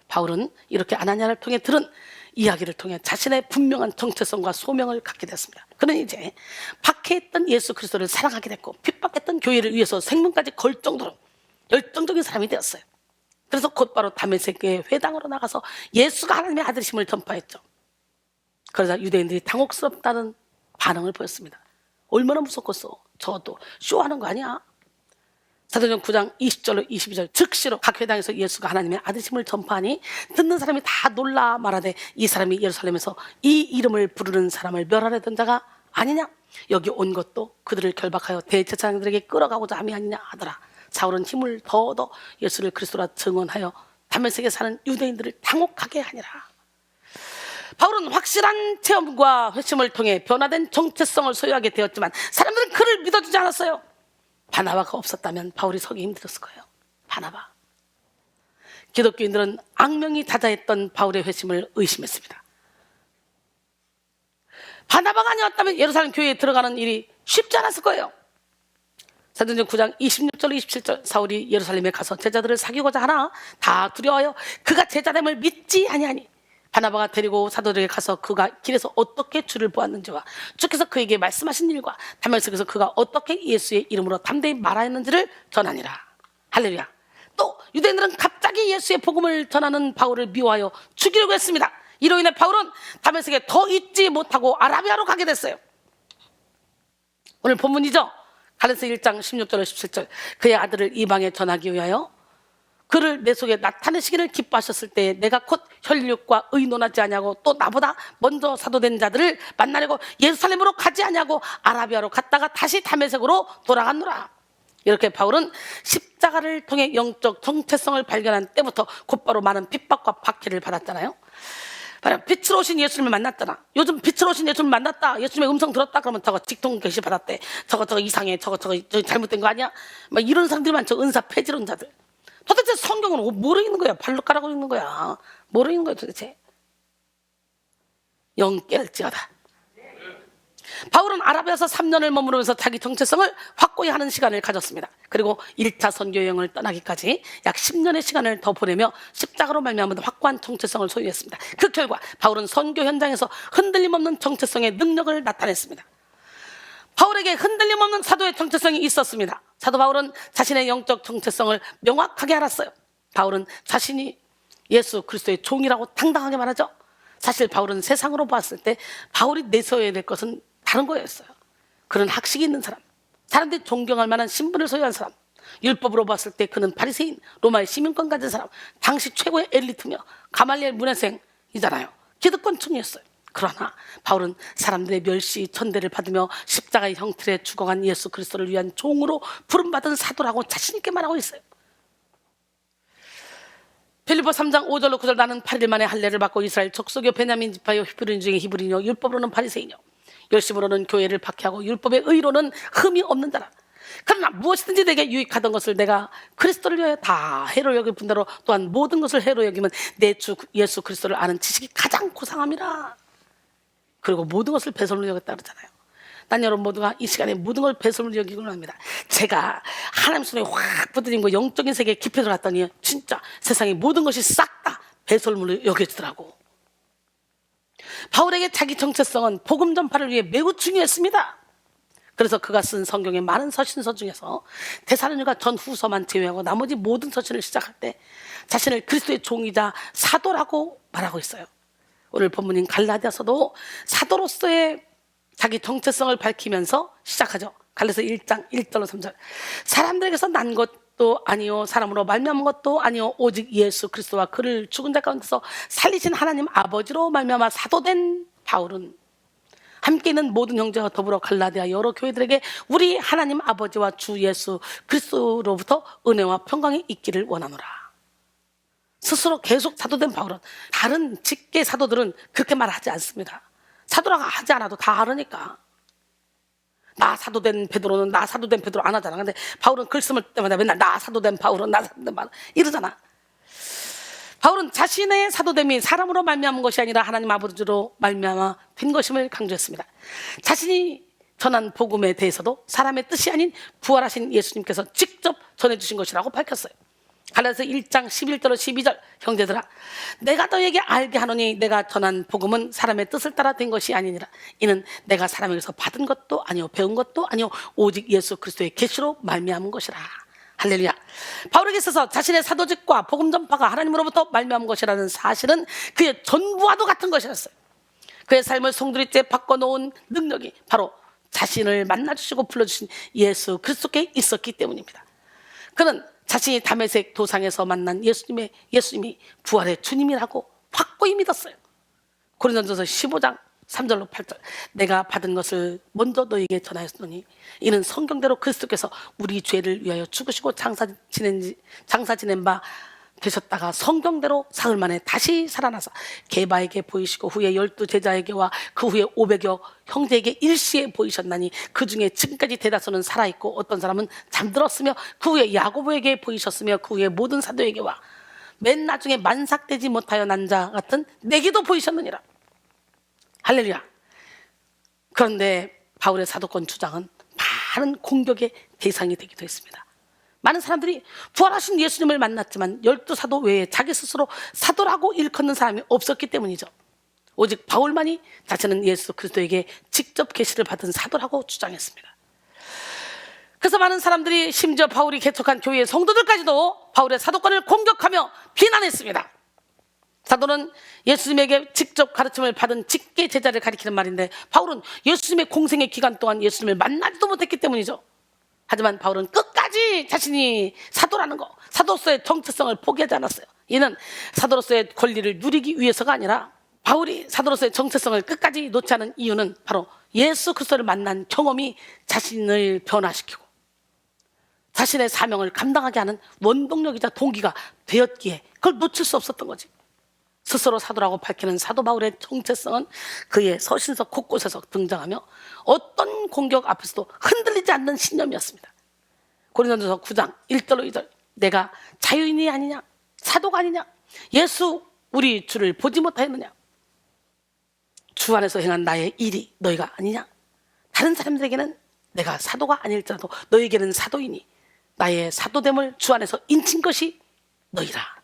바울은 이렇게 아나니아를 통해 들은 이야기를 통해 자신의 분명한 정체성과 소명을 갖게 됐습니다. 그는 이제 박해했던 예수 그리스도를 사랑하게 됐고, 핍박했던 교회를 위해서 생명까지 걸 정도로 열정적인 사람이 되었어요. 그래서 곧바로 다메섹의 회당으로 나가서 예수가 하나님의 아들이심을 전파했죠. 그러자 유대인들이 당혹스럽다는 반응을 보였습니다. 얼마나 무섭겠어. 저것도 쇼하는 거 아니야? 사도행전 9장 20절로 22절, 즉시로 각 회당에서 예수가 하나님의 아들이심을 전파하니 듣는 사람이 다 놀라 말하되, 이 사람이 예루살렘에서 이 이름을 부르는 사람을 멸하려던 자가 아니냐? 여기 온 것도 그들을 결박하여 대제사장들에게 끌어가고자 함이 아니냐 하더라. 사울은 힘을 더 얻어 예수를 그리스도라 증언하여 다메섹에 사는 유대인들을 당혹하게 하니라. 바울은 확실한 체험과 회심을 통해 변화된 정체성을 소유하게 되었지만 사람들은 그를 믿어주지 않았어요. 바나바가 없었다면 바울이 서기 힘들었을 거예요. 바나바. 기독교인들은 악명이 자자했던 바울의 회심을 의심했습니다. 바나바가 아니었다면 예루살렘 교회에 들어가는 일이 쉽지 않았을 거예요. 사도행전 9장 26절 27절, 사울이 예루살렘에 가서 제자들을 사귀고자 하나 다 두려워하여 그가 제자됨을 믿지 아니하니, 바나바가 데리고 사도들에게 가서 그가 길에서 어떻게 주를 보았는지와 주께서 그에게 말씀하신 일과 다메섹에서 그가 어떻게 예수의 이름으로 담대히 말하였는지를 전하니라. 할렐루야. 또 유대인들은 갑자기 예수의 복음을 전하는 바울을 미워하여 죽이려고 했습니다. 이로 인해 바울은 다메섹에 더 있지 못하고 아라비아로 가게 됐어요. 오늘 본문이죠. 갈라디아서 1장 16절 17절, 그의 아들을 이방에 전하기 위하여 그를 내 속에 나타내시기를 기뻐하셨을 때 내가 곧 혈육과 의논하지 아니하고 또 나보다 먼저 사도된 자들을 만나려고 예루살렘으로 가지 아니하고 아라비아로 갔다가 다시 다메섹으로 돌아갔노라. 이렇게 바울은 십자가를 통해 영적 정체성을 발견한 때부터 곧바로 많은 핍박과 박해를 받았잖아요. 빛으로 오신 예수님을 만났잖아. 요즘 빛으로 오신 예수님을 만났다, 예수님의 음성 들었다 그러면 저거 직통 게시 받았대, 저거 이상해, 저거 잘못된 거 아니야, 막 이런 사람들이 많죠. 은사 폐지론자들. 도대체 성경은 뭐로 읽는 거야? 발로 깔아고 읽는 거야? 뭐로 읽는 거야 도대체? 영 깨를지어다. 바울은 아라비아에서 3년을 머무르면서 자기 정체성을 확고히 하는 시간을 가졌습니다. 그리고 1차 선교 여행을 떠나기까지 약 10년의 시간을 더 보내며 십자가로 말미암아 확고한 정체성을 소유했습니다. 그 결과 바울은 선교 현장에서 흔들림 없는 정체성의 능력을 나타냈습니다. 바울에게 흔들림 없는 사도의 정체성이 있었습니다. 사도 바울은 자신의 영적 정체성을 명확하게 알았어요. 바울은 자신이 예수 그리스도의 종이라고 당당하게 말하죠. 사실 바울은 세상으로 봤을 때 바울이 내세워야 될 것은 다른 거였어요. 그는 학식이 있는 사람, 사람들이 존경할 만한 신분을 소유한 사람, 율법으로 봤을 때 그는 바리새인, 로마의 시민권 가진 사람, 당시 최고의 엘리트며 가말리엘 문화생이잖아요. 기득권층이었어요. 그러나 바울은 사람들의 멸시, 천대를 받으며 십자가의 형틀에 죽어간 예수 그리스도를 위한 종으로 부름받은 사도라고 자신 있게 말하고 있어요. 빌립보 3장 5절로 9절, 나는 8일 만에 할례를 받고 이스라엘 족속이요 베냐민 지파요 히브리인 중에 히브리인이요 율법으로는 바리새인이요 열심으로는 교회를 박해하고 율법의 의로는 흠이 없는 자라. 그러나 무엇이든지 내게 유익하던 것을 내가 그리스도를 위하여 다 해로 여길 뿐더러 또한 모든 것을 해로 여기면 내 주 예수 그리스도를 아는 지식이 가장 고상함이라. 그리고 모든 것을 배설로 여겼다 그러잖아요. 난 여러분 모두가 이 시간에 모든 걸 배설로 여기곤 합니다. 제가 하나님 손에 확 붙들린 영적인 세계에 깊이 들어갔더니 진짜 세상의 모든 것이 싹 다 배설물로 여겨지더라고. 바울에게 자기 정체성은 복음 전파를 위해 매우 중요했습니다. 그래서 그가 쓴 성경의 많은 서신서 중에서 데살로니가 전후서만 제외하고 나머지 모든 서신을 시작할 때 자신을 그리스도의 종이자 사도라고 말하고 있어요. 오늘 본문인 갈라디아서도 사도로서의 자기 정체성을 밝히면서 시작하죠. 갈라디아서 1장 1절로 3절, 사람들에게서 난 것 것도 아니요 사람으로 말미암은 것도 아니요 오직 예수 그리스도와 그를 죽은 자 가운데서 살리신 하나님 아버지로 말미암아 사도된 바울은 함께 있는 모든 형제와 더불어 갈라디아 여러 교회들에게 우리 하나님 아버지와 주 예수 그리스도로부터 은혜와 평강이 있기를 원하노라. 스스로 계속 사도된 바울은, 다른 직계 사도들은 그렇게 말하지 않습니다. 사도라고 하지 않아도 다 알으니까. 나 사도된 베드로는 나 사도된 베드로 안 하잖아. 근데 바울은 글 쓸 때마다 맨날 나 사도된 바울은 나 사도된 바울 이러잖아. 바울은 자신의 사도됨이 사람으로 말미암은 것이 아니라 하나님 아버지로 말미암아 된 것임을 강조했습니다. 자신이 전한 복음에 대해서도 사람의 뜻이 아닌 부활하신 예수님께서 직접 전해주신 것이라고 밝혔어요. 갈라디아서 1장 11절로 12절 형제들아 내가 너에게 알게 하노니 내가 전한 복음은 사람의 뜻을 따라 된 것이 아니니라. 이는 내가 사람에게서 받은 것도 아니요 배운 것도 아니요 오직 예수 그리스도의 계시로 말미암은 것이라. 할렐루야. 바울에게 있어서 자신의 사도직과 복음 전파가 하나님으로부터 말미암은 것이라는 사실은 그의 전부와도 같은 것이었어요. 그의 삶을 송두리째 바꿔놓은 능력이 바로 자신을 만나주시고 불러주신 예수 그리스도께 있었기 때문입니다. 그는 자신이 다메섹 도상에서 만난 예수님이 부활의 주님이라고 확고히 믿었어요. 고린도전서 15장 3절로 8절 내가 받은 것을 먼저 너에게 전하였으니 이는 성경대로 그리스도께서 우리 죄를 위하여 죽으시고 장사 지낸 바 되셨다가 성경대로 사흘 만에 다시 살아나서 게바에게 보이시고 후에 12 제자에게와 그 후에 500여 형제에게 일시에 보이셨나니 그 중에 지금까지 대다수는 살아있고 어떤 사람은 잠들었으며 그 후에 야고보에게 보이셨으며 그 후에 모든 사도에게와 맨 나중에 만삭되지 못하여 난 자 같은 내게도 보이셨느니라. 할렐루야. 그런데 바울의 사도권 주장은 많은 공격의 대상이 되기도 했습니다. 많은 사람들이 부활하신 예수님을 만났지만 12사도 외에 자기 스스로 사도라고 일컫는 사람이 없었기 때문이죠. 오직 바울만이 자신은 예수 그리스도에게 직접 계시를 받은 사도라고 주장했습니다. 그래서 많은 사람들이 심지어 바울이 개척한 교회의 성도들까지도 바울의 사도권을 공격하며 비난했습니다. 사도는 예수님에게 직접 가르침을 받은 직계 제자를 가리키는 말인데 바울은 예수님의 공생의 기간 동안 예수님을 만나지도 못했기 때문이죠. 하지만 바울은 끝까지 자신이 사도라는 거, 사도로서의 정체성을 포기하지 않았어요. 이는 사도로서의 권리를 누리기 위해서가 아니라 바울이 사도로서의 정체성을 끝까지 놓지 않은 이유는 바로 예수 그리스도를 만난 경험이 자신을 변화시키고 자신의 사명을 감당하게 하는 원동력이자 동기가 되었기에 그걸 놓칠 수 없었던 거지. 스스로 사도라고 밝히는 사도 바울의 정체성은 그의 서신서 곳곳에서 등장하며 어떤 공격 앞에서도 흔들리지 않는 신념이었습니다. 고린도전서 9장 1절로 2절 내가 자유인이 아니냐 사도가 아니냐 예수 우리 주를 보지 못하였느냐 주 안에서 행한 나의 일이 너희가 아니냐 다른 사람들에게는 내가 사도가 아닐지라도 너희에게는 사도이니 나의 사도됨을 주 안에서 인친 것이 너희라.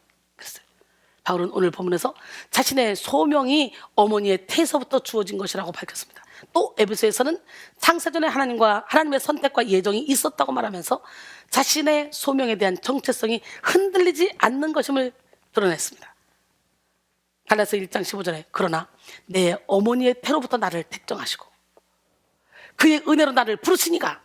바울은 오늘 본문에서 자신의 소명이 어머니의 태에서부터 주어진 것이라고 밝혔습니다. 또 에베소에서는 창세전에 하나님의 선택과 예정이 있었다고 말하면서 자신의 소명에 대한 정체성이 흔들리지 않는 것임을 드러냈습니다. 갈라디아서 1장 15절에 그러나 내 어머니의 태로부터 나를 택정하시고 그의 은혜로 나를 부르시니가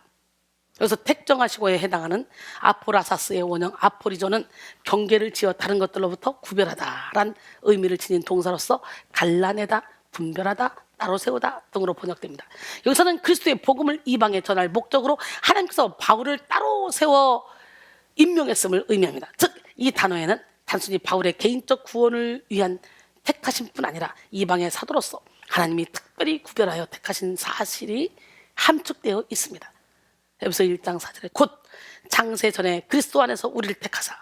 여기서 택정하시고에 해당하는 아포라사스의 원형 아포리조는 경계를 지어 다른 것들로부터 구별하다란 의미를 지닌 동사로서 갈라내다, 분별하다, 따로 세우다 등으로 번역됩니다. 여기서는 그리스도의 복음을 이방에 전할 목적으로 하나님께서 바울을 따로 세워 임명했음을 의미합니다. 즉 이 단어에는 단순히 바울의 개인적 구원을 위한 택하심뿐 아니라 이방의 사도로서 하나님이 특별히 구별하여 택하신 사실이 함축되어 있습니다. 에베소 1장 4절에 곧 창세 전에 그리스도 안에서 우리를 택하사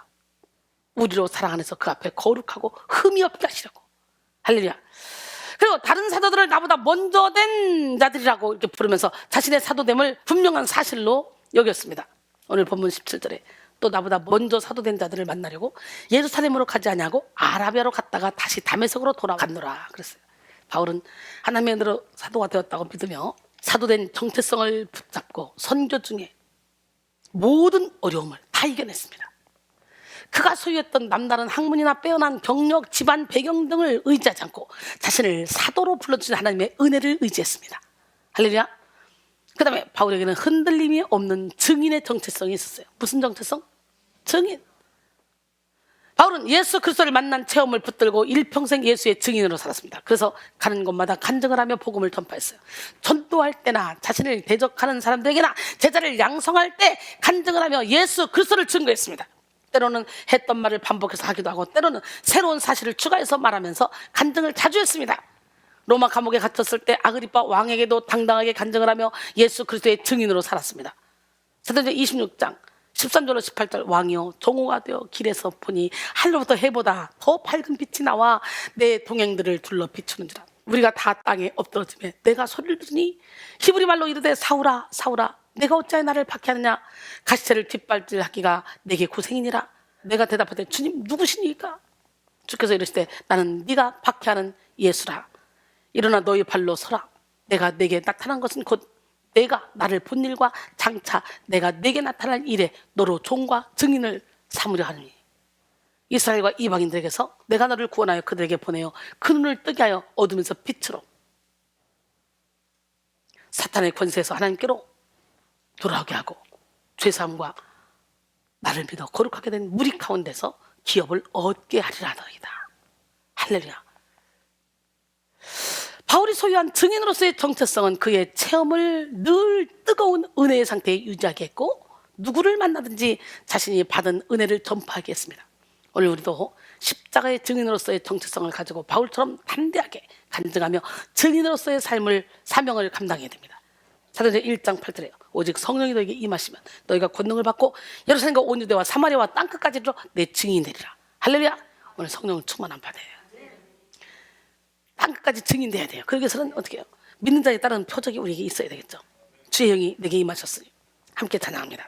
우리로 사랑 안에서 그 앞에 거룩하고 흠이 없게 하시려고. 할렐루야. 그리고 다른 사도들을 나보다 먼저 된 자들이라고 이렇게 부르면서 자신의 사도됨을 분명한 사실로 여겼습니다. 오늘 본문 17절에 또 나보다 먼저 사도된 자들을 만나려고 예루살렘으로 가지 아니하고 아라비아로 갔다가 다시 다메섹으로 돌아갔노라 그랬어요. 바울은 하나님의 은혜로 사도가 되었다고 믿으며 사도된 정체성을 붙잡고 선교 중에 모든 어려움을 다 이겨냈습니다. 그가 소유했던 남다른 학문이나 빼어난 경력, 집안 배경 등을 의지하지 않고 자신을 사도로 불러주신 하나님의 은혜를 의지했습니다. 할렐루야. 그 다음에 바울에게는 흔들림이 없는 증인의 정체성이 있었어요. 무슨 정체성? 증인. 바울은 예수 그리스도를 만난 체험을 붙들고 일평생 예수의 증인으로 살았습니다. 그래서 가는 곳마다 간증을 하며 복음을 전파했어요. 전도할 때나 자신을 대적하는 사람들에게나 제자를 양성할 때 간증을 하며 예수 그리스도를 증거했습니다. 때로는 했던 말을 반복해서 하기도 하고 때로는 새로운 사실을 추가해서 말하면서 간증을 자주 했습니다. 로마 감옥에 갇혔을 때 아그리파 왕에게도 당당하게 간증을 하며 예수 그리스도의 증인으로 살았습니다. 사도행전 26장 13절로 18절 왕이여 종호가 되어 길에서 보니 하늘로부터 해보다 더 밝은 빛이 나와 내 동행들을 둘러 비추는지라. 우리가 다 땅에 엎드러지며 내가 소리를 들으니 히브리 말로 이르되 사울아 사울아 내가 어찌하여 나를 박해하느냐 가시체를 뒷발질하기가 내게 고생이니라. 내가 대답하되 주님 누구시니까? 주께서 이르시되 나는 네가 박해하는 예수라. 일어나 너희 발로 서라. 내가 내게 나타난 것은 곧 내가 나를 본 일과 장차 내가 내게 나타날 일에 너로 종과 증인을 삼으려 하느니 이스라엘과 이방인들에게서 내가 너를 구원하여 그들에게 보내어 그 눈을 뜨게 하여 어둠에서 빛으로 사탄의 권세에서 하나님께로 돌아오게 하고 죄사함과 나를 믿어 거룩하게 된 무리 가운데서 기업을 얻게 하리라 너희다. 할렐루야. 바울이 소유한 증인으로서의 정체성은 그의 체험을 늘 뜨거운 은혜의 상태에 유지하게 했고 누구를 만나든지 자신이 받은 은혜를 전파하게 했습니다. 오늘 우리도 십자가의 증인으로서의 정체성을 가지고 바울처럼 담대하게 간증하며 증인으로서의 사명을 감당해야 됩니다. 사도행전 1장 8절에 오직 성령이 너에게 임하시면 너희가 권능을 받고 예루살렘과 온 유대와 사마리아와 땅끝까지로 내 증인이 되리라. 할렐루야. 오늘 성령을 충만한 받아요. 땅끝까지 증인돼야 돼요. 그러기 위해서는 어떻게 해요? 믿는 자에 따른 표적이 우리에게 있어야 되겠죠. 주의 영이 내게 임하셨으니 함께 찬양합니다.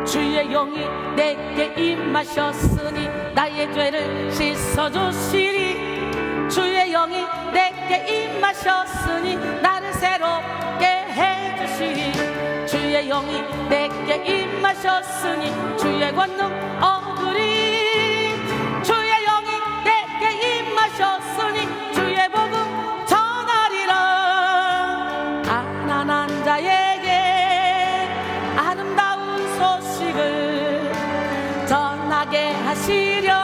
주의 영이 내게 임하셨으니 나의 죄를 씻어주시리. 주의 영이 내게 임하셨으니 나를 새롭게 해주시리. 주의 영이 내게 임하셨으니 주의 권능 얻으리. 주의 영이 내게 임하셨으니 주의 복음 전하리라. 가난한 자에게 아름다운 소식을 전하게 하시려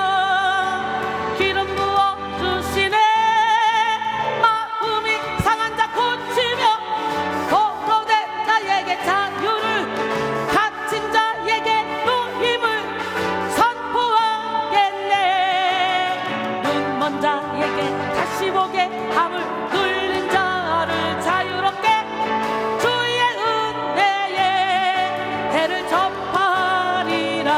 기름 부어주시네. 마음이 상한 자 고치며 포로된 자에게 자유를 갇힌 자에게 노임을 선포하겠네. 눈먼 자에게 다시 보게 함을 눌린 자를 자유롭게 주의 은혜에 해를 접하리라.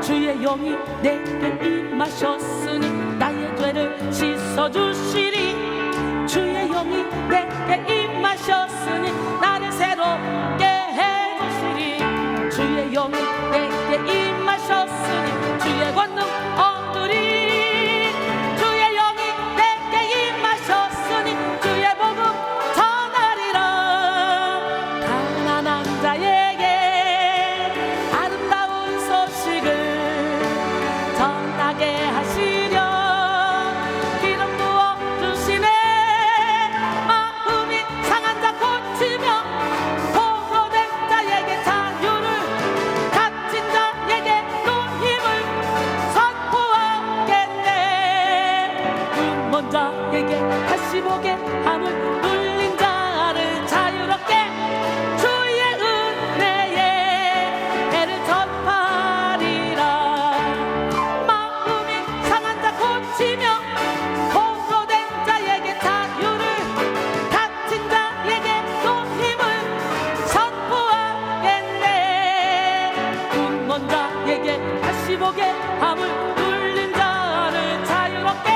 주의 영이 내게 임하셨으니 나의 죄를 씻어주시리. 주의 영이 내게 임하셨으니 나를 새롭게 해주시리. 주의 영이 내게 임하셨으니 주의 권능 얻으리. 주의 영이 내게 임하셨으니 주의 복음 전하리라. 가난한 자에게 아름다운 소식을 전하게 하시려 기름 부어주시네. 마음이 상한 자 고치며 포로된 자에게 자유를 갇힌 자에게 노임을 선포하겠네. 눈먼 자에게 다시 보게 함을 눌린 자를 자유롭게 주의 은혜에 해를 전파리라. 마음이 상한 자 고치며 포로된 자에게 자유를 갇힌 자에게 노임을 선포하겠네. 눈먼 자에게 다시 보게 함을 눌린 자를 자유롭게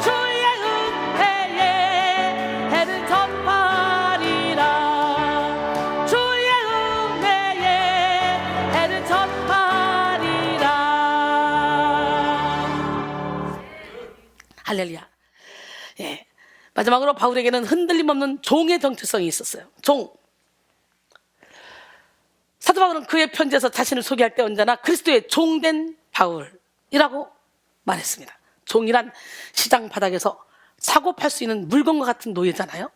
주의 은혜에 해를 전파리라. 주의 은혜에 해를 전파리라. 할렐루야. 예. 마지막으로 바울에게는 흔들림 없는 종의 정체성이 있었어요. 종. 사도 바울은 그의 편지에서 자신을 소개할 때 언제나 그리스도의 종된 바울이라고 말했습니다. 종이란 시장 바닥에서 사고 팔 수 있는 물건과 같은 노예잖아요.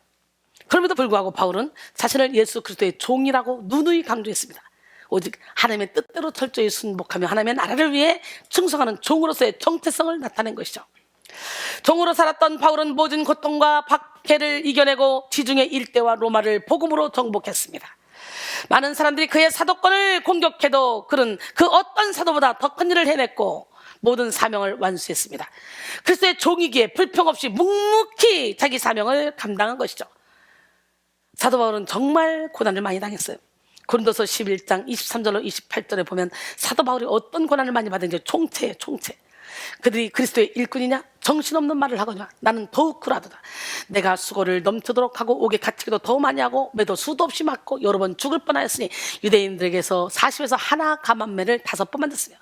그럼에도 불구하고 바울은 자신을 예수 그리스도의 종이라고 누누이 강조했습니다. 오직 하나님의 뜻대로 철저히 순복하며 하나님의 나라를 위해 충성하는 종으로서의 정체성을 나타낸 것이죠. 종으로 살았던 바울은 모든 고통과 박해를 이겨내고 지중해 일대와 로마를 복음으로 정복했습니다. 많은 사람들이 그의 사도권을 공격해도 그는 그 어떤 사도보다 더 큰 일을 해냈고 모든 사명을 완수했습니다. 그리스도의 종이기에 불평 없이 묵묵히 자기 사명을 감당한 것이죠. 사도 바울은 정말 고난을 많이 당했어요. 고린도서 11장 23절로 28절에 보면 사도 바울이 어떤 고난을 많이 받은지 총체예요, 총체. 그들이 그리스도의 일꾼이냐? 정신없는 말을 하거냐? 나는 더욱 쿨하도다. 내가 수고를 넘치도록 하고 옥에 갇히기도 더 많이 하고 매도 수도 없이 맞고 여러 번 죽을 뻔하였으니 유대인들에게서 40에서 하나 감한매를 5번 맞았으며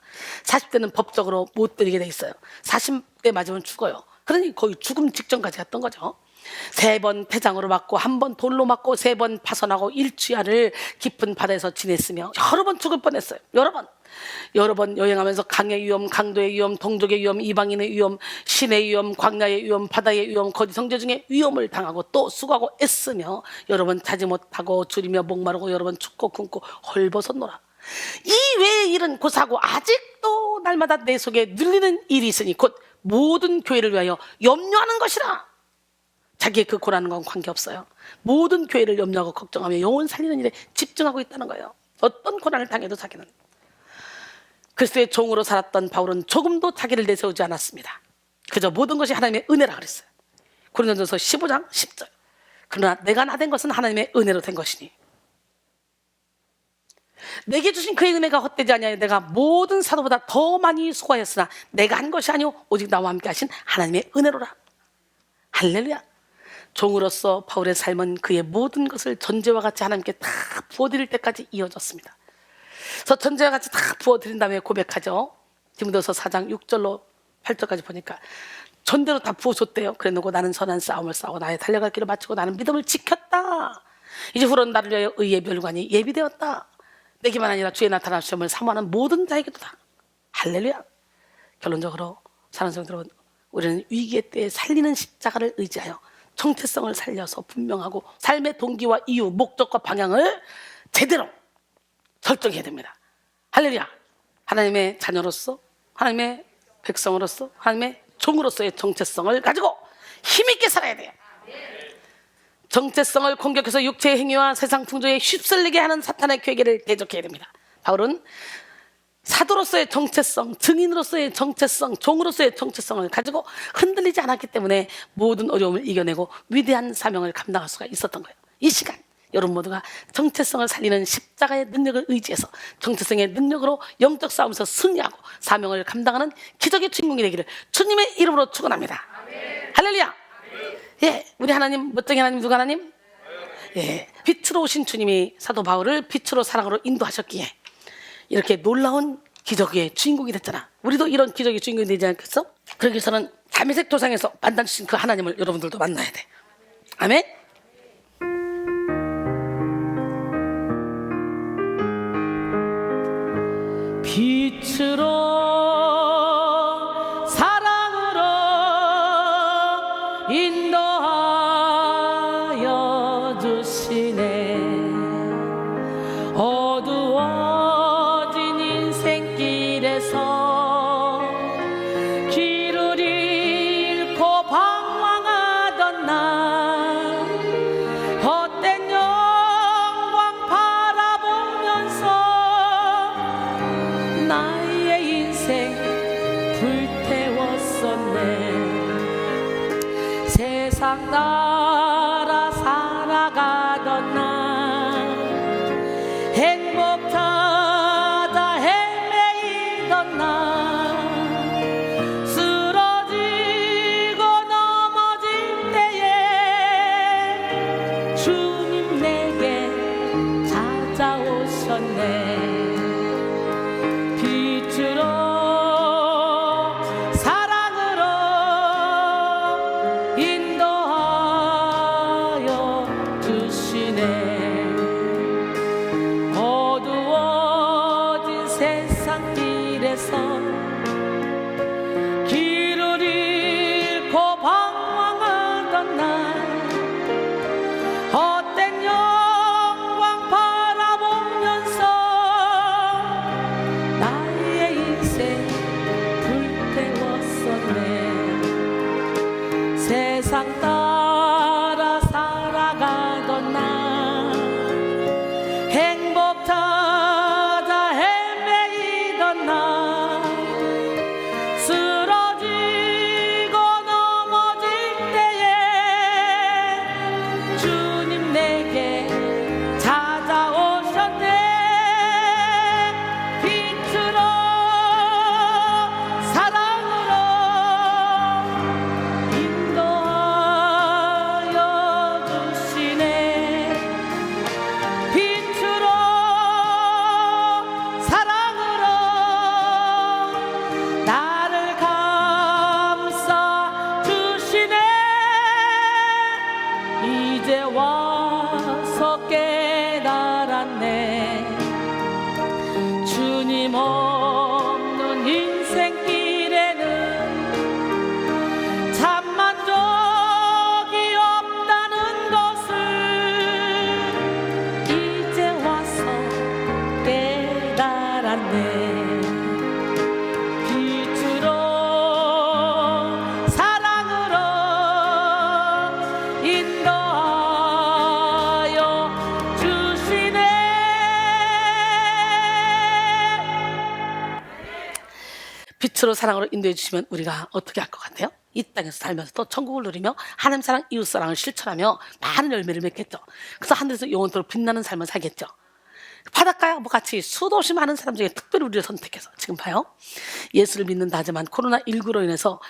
40대는 법적으로 못 드리게 돼 있어요. 40대 맞으면 죽어요. 그러니 거의 죽음 직전까지 갔던 거죠. 3번 폐장으로 맞고 1번 돌로 맞고 3번 파손하고 일주야를 깊은 바다에서 지냈으며 여러 번 죽을 뻔했어요. 여러 번 여행하면서 강의 위험, 강도의 위험, 동족의 위험, 이방인의 위험, 신의 위험, 광야의 위험, 바다의 위험, 거짓 성제 중에 위험을 당하고 또 수고하고 애쓰며 여러 번 자지 못하고 줄이며 목마르고 여러 번 춥고 굶고 헐벗었노라. 이 외의 일은 고사하고 아직도 날마다 내 속에 눌리는 일이 있으니 곧 모든 교회를 위하여 염려하는 것이라. 자기의 그 고난과 관계없어요. 모든 교회를 염려하고 걱정하며 영혼 살리는 일에 집중하고 있다는 거예요. 어떤 고난을 당해도 자기는. 그리스도의 종으로 살았던 바울은 조금도 자기를 내세우지 않았습니다. 그저 모든 것이 하나님의 은혜라 그랬어요. 고린도전서 15장 10절. 그러나 내가 나된 것은 하나님의 은혜로 된 것이니 내게 주신 그의 은혜가 헛되지 아니하여 내가 모든 사도보다 더 많이 수고하였으나 내가 한 것이 아니오 오직 나와 함께 하신 하나님의 은혜로라. 할렐루야. 종으로서 바울의 삶은 그의 모든 것을 전제와 같이 하나님께 다 부어드릴 때까지 이어졌습니다. 그래서 전제와 같이 다 부어드린 다음에 고백하죠. 디모데후서 4장 6절로 8절까지 보니까 전대로 다 부어줬대요. 그래놓고 나는 선한 싸움을 싸우고 나의 달려갈 길을 마치고 나는 믿음을 지켰다. 이제 후론 나를 위하여 의의 멸관이 예비되었다. 내게만 아니라 주의 나타난 시험을 사모하는 모든 자에게도 다. 할렐루야. 결론적으로 사랑하는 성도 여러분, 우리는 위기의 때에 살리는 십자가를 의지하여 정체성을 살려서 분명하고 삶의 동기와 이유, 목적과 방향을 제대로 설정해야 됩니다. 할렐루야. 하나님의 자녀로서, 하나님의 백성으로서, 하나님의 종으로서의 정체성을 가지고 힘있게 살아야 돼요. 정체성을 공격해서 육체의 행위와 세상 풍조에 휩쓸리게 하는 사탄의 괴계를 대적해야 됩니다. 바울은 사도로서의 정체성, 증인으로서의 정체성, 종으로서의 정체성을 가지고 흔들리지 않았기 때문에 모든 어려움을 이겨내고 위대한 사명을 감당할 수가 있었던 거예요. 이 시간 여러분 모두가 정체성을 살리는 십자가의 능력을 의지해서 정체성의 능력으로 영적 싸움에서 승리하고 사명을 감당하는 기적의 주인공이 되기를 주님의 이름으로 축원합니다. 할렐루야. 예, 우리 하나님, 멋쟁이 하나님, 누가 하나님? 예, 빛으로 오신 주님이 사도 바울을 빛으로 사랑으로 인도하셨기에 이렇게 놀라운 기적의 주인공이 됐잖아. 우리도 이런 기적의 주인공이 되지 않겠어? 그러기 위해서는 다메섹 도상에서 만나주신 그 하나님을 여러분들도 만나야 돼. 아멘. 빛으로 사랑으로 인도하여 주시네. 어두워진 인생길에서 길을 잃고 방황하던 나 헛된 영광 바라보면서 나의 인생 불태웠었네. 세상 나라 살아가던 나 행복 찾아 헤매이던 나 쓰러지고 넘어질 때에 주님 내게 찾아오셨네. 빛으로 사랑으로 인도하여 주시네. 이제 와서 깨달았네. 주님 없는 인생길에는 참 만족이 없다는 것을 이제 와서 깨달았네. 빛으로 사랑으로 인도하여 주시네. 빛으로 사랑으로 인도해 주시면 우리가 어떻게 할 것 같아요? 이 땅에서 살면서 또 천국을 누리며 하나님 사랑, 이웃 사랑을 실천하며 많은 열매를 맺겠죠. 그래서 하늘에서 영원토록 빛나는 삶을 살겠죠. 바닷가에 뭐 같이 수도 없이 많은 사람 중에 특별히 우리를 선택해서 지금 봐요. 예수를 믿는다 하지만 코로나19로 인해서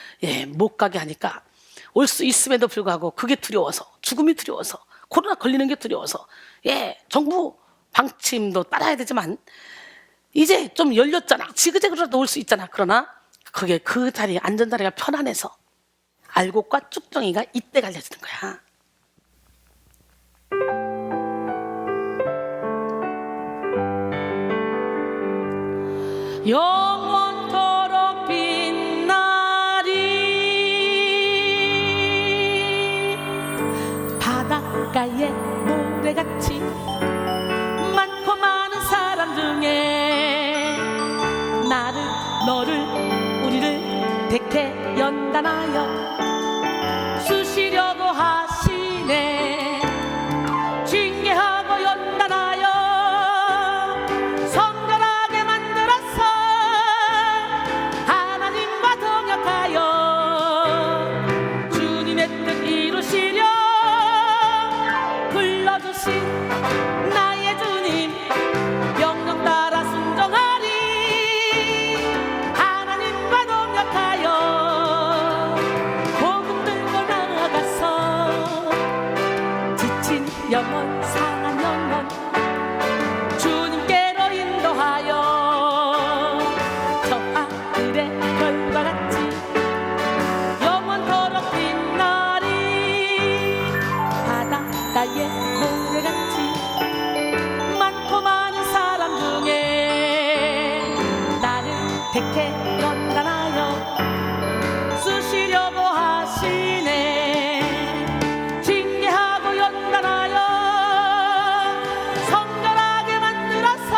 못 가게 하니까 올 수 있음에도 불구하고 그게 두려워서, 죽음이 두려워서, 코로나 걸리는 게 두려워서 정부 방침도 따라야 되지만 이제 좀 열렸잖아. 지그재그라도 올 수 있잖아. 그러나 그게 그 자리, 안전자리가 편안해서 알곡과 쭉정이가 이때 갈려지는 거야. 영원토록 빛나리. 바닷가에 모래같이 많고 많은 사람 중에 나를, 너를, 우리를 택해 연단하여 쓰시려고 하시네. 징계하고 연단하여 성결하게 만들어서 하나님과 동역하여 주님의 뜻 이루시려 불러주신 나의 주님, 명령 따라 순종하리. 하나님과 동역하여 복음 들고 나가서 지친 영혼, 상한 영혼 주님께로 인도하여 저 하늘의 별과 같이 영원토록 빛나리. 바닷가에 모래같이 많고 많은 사람 중에 나를 택해 연단하여 쓰시려고 하시네. 징계하고 연단하여 성결하게 만들어서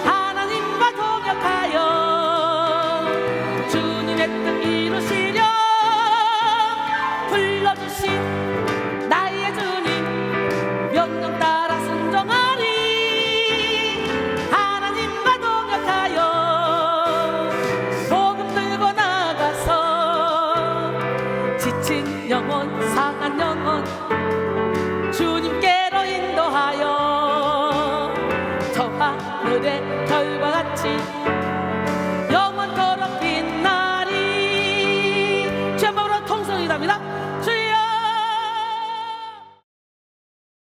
하나님과 동역하여 주님의 뜻 이루시려 불러주신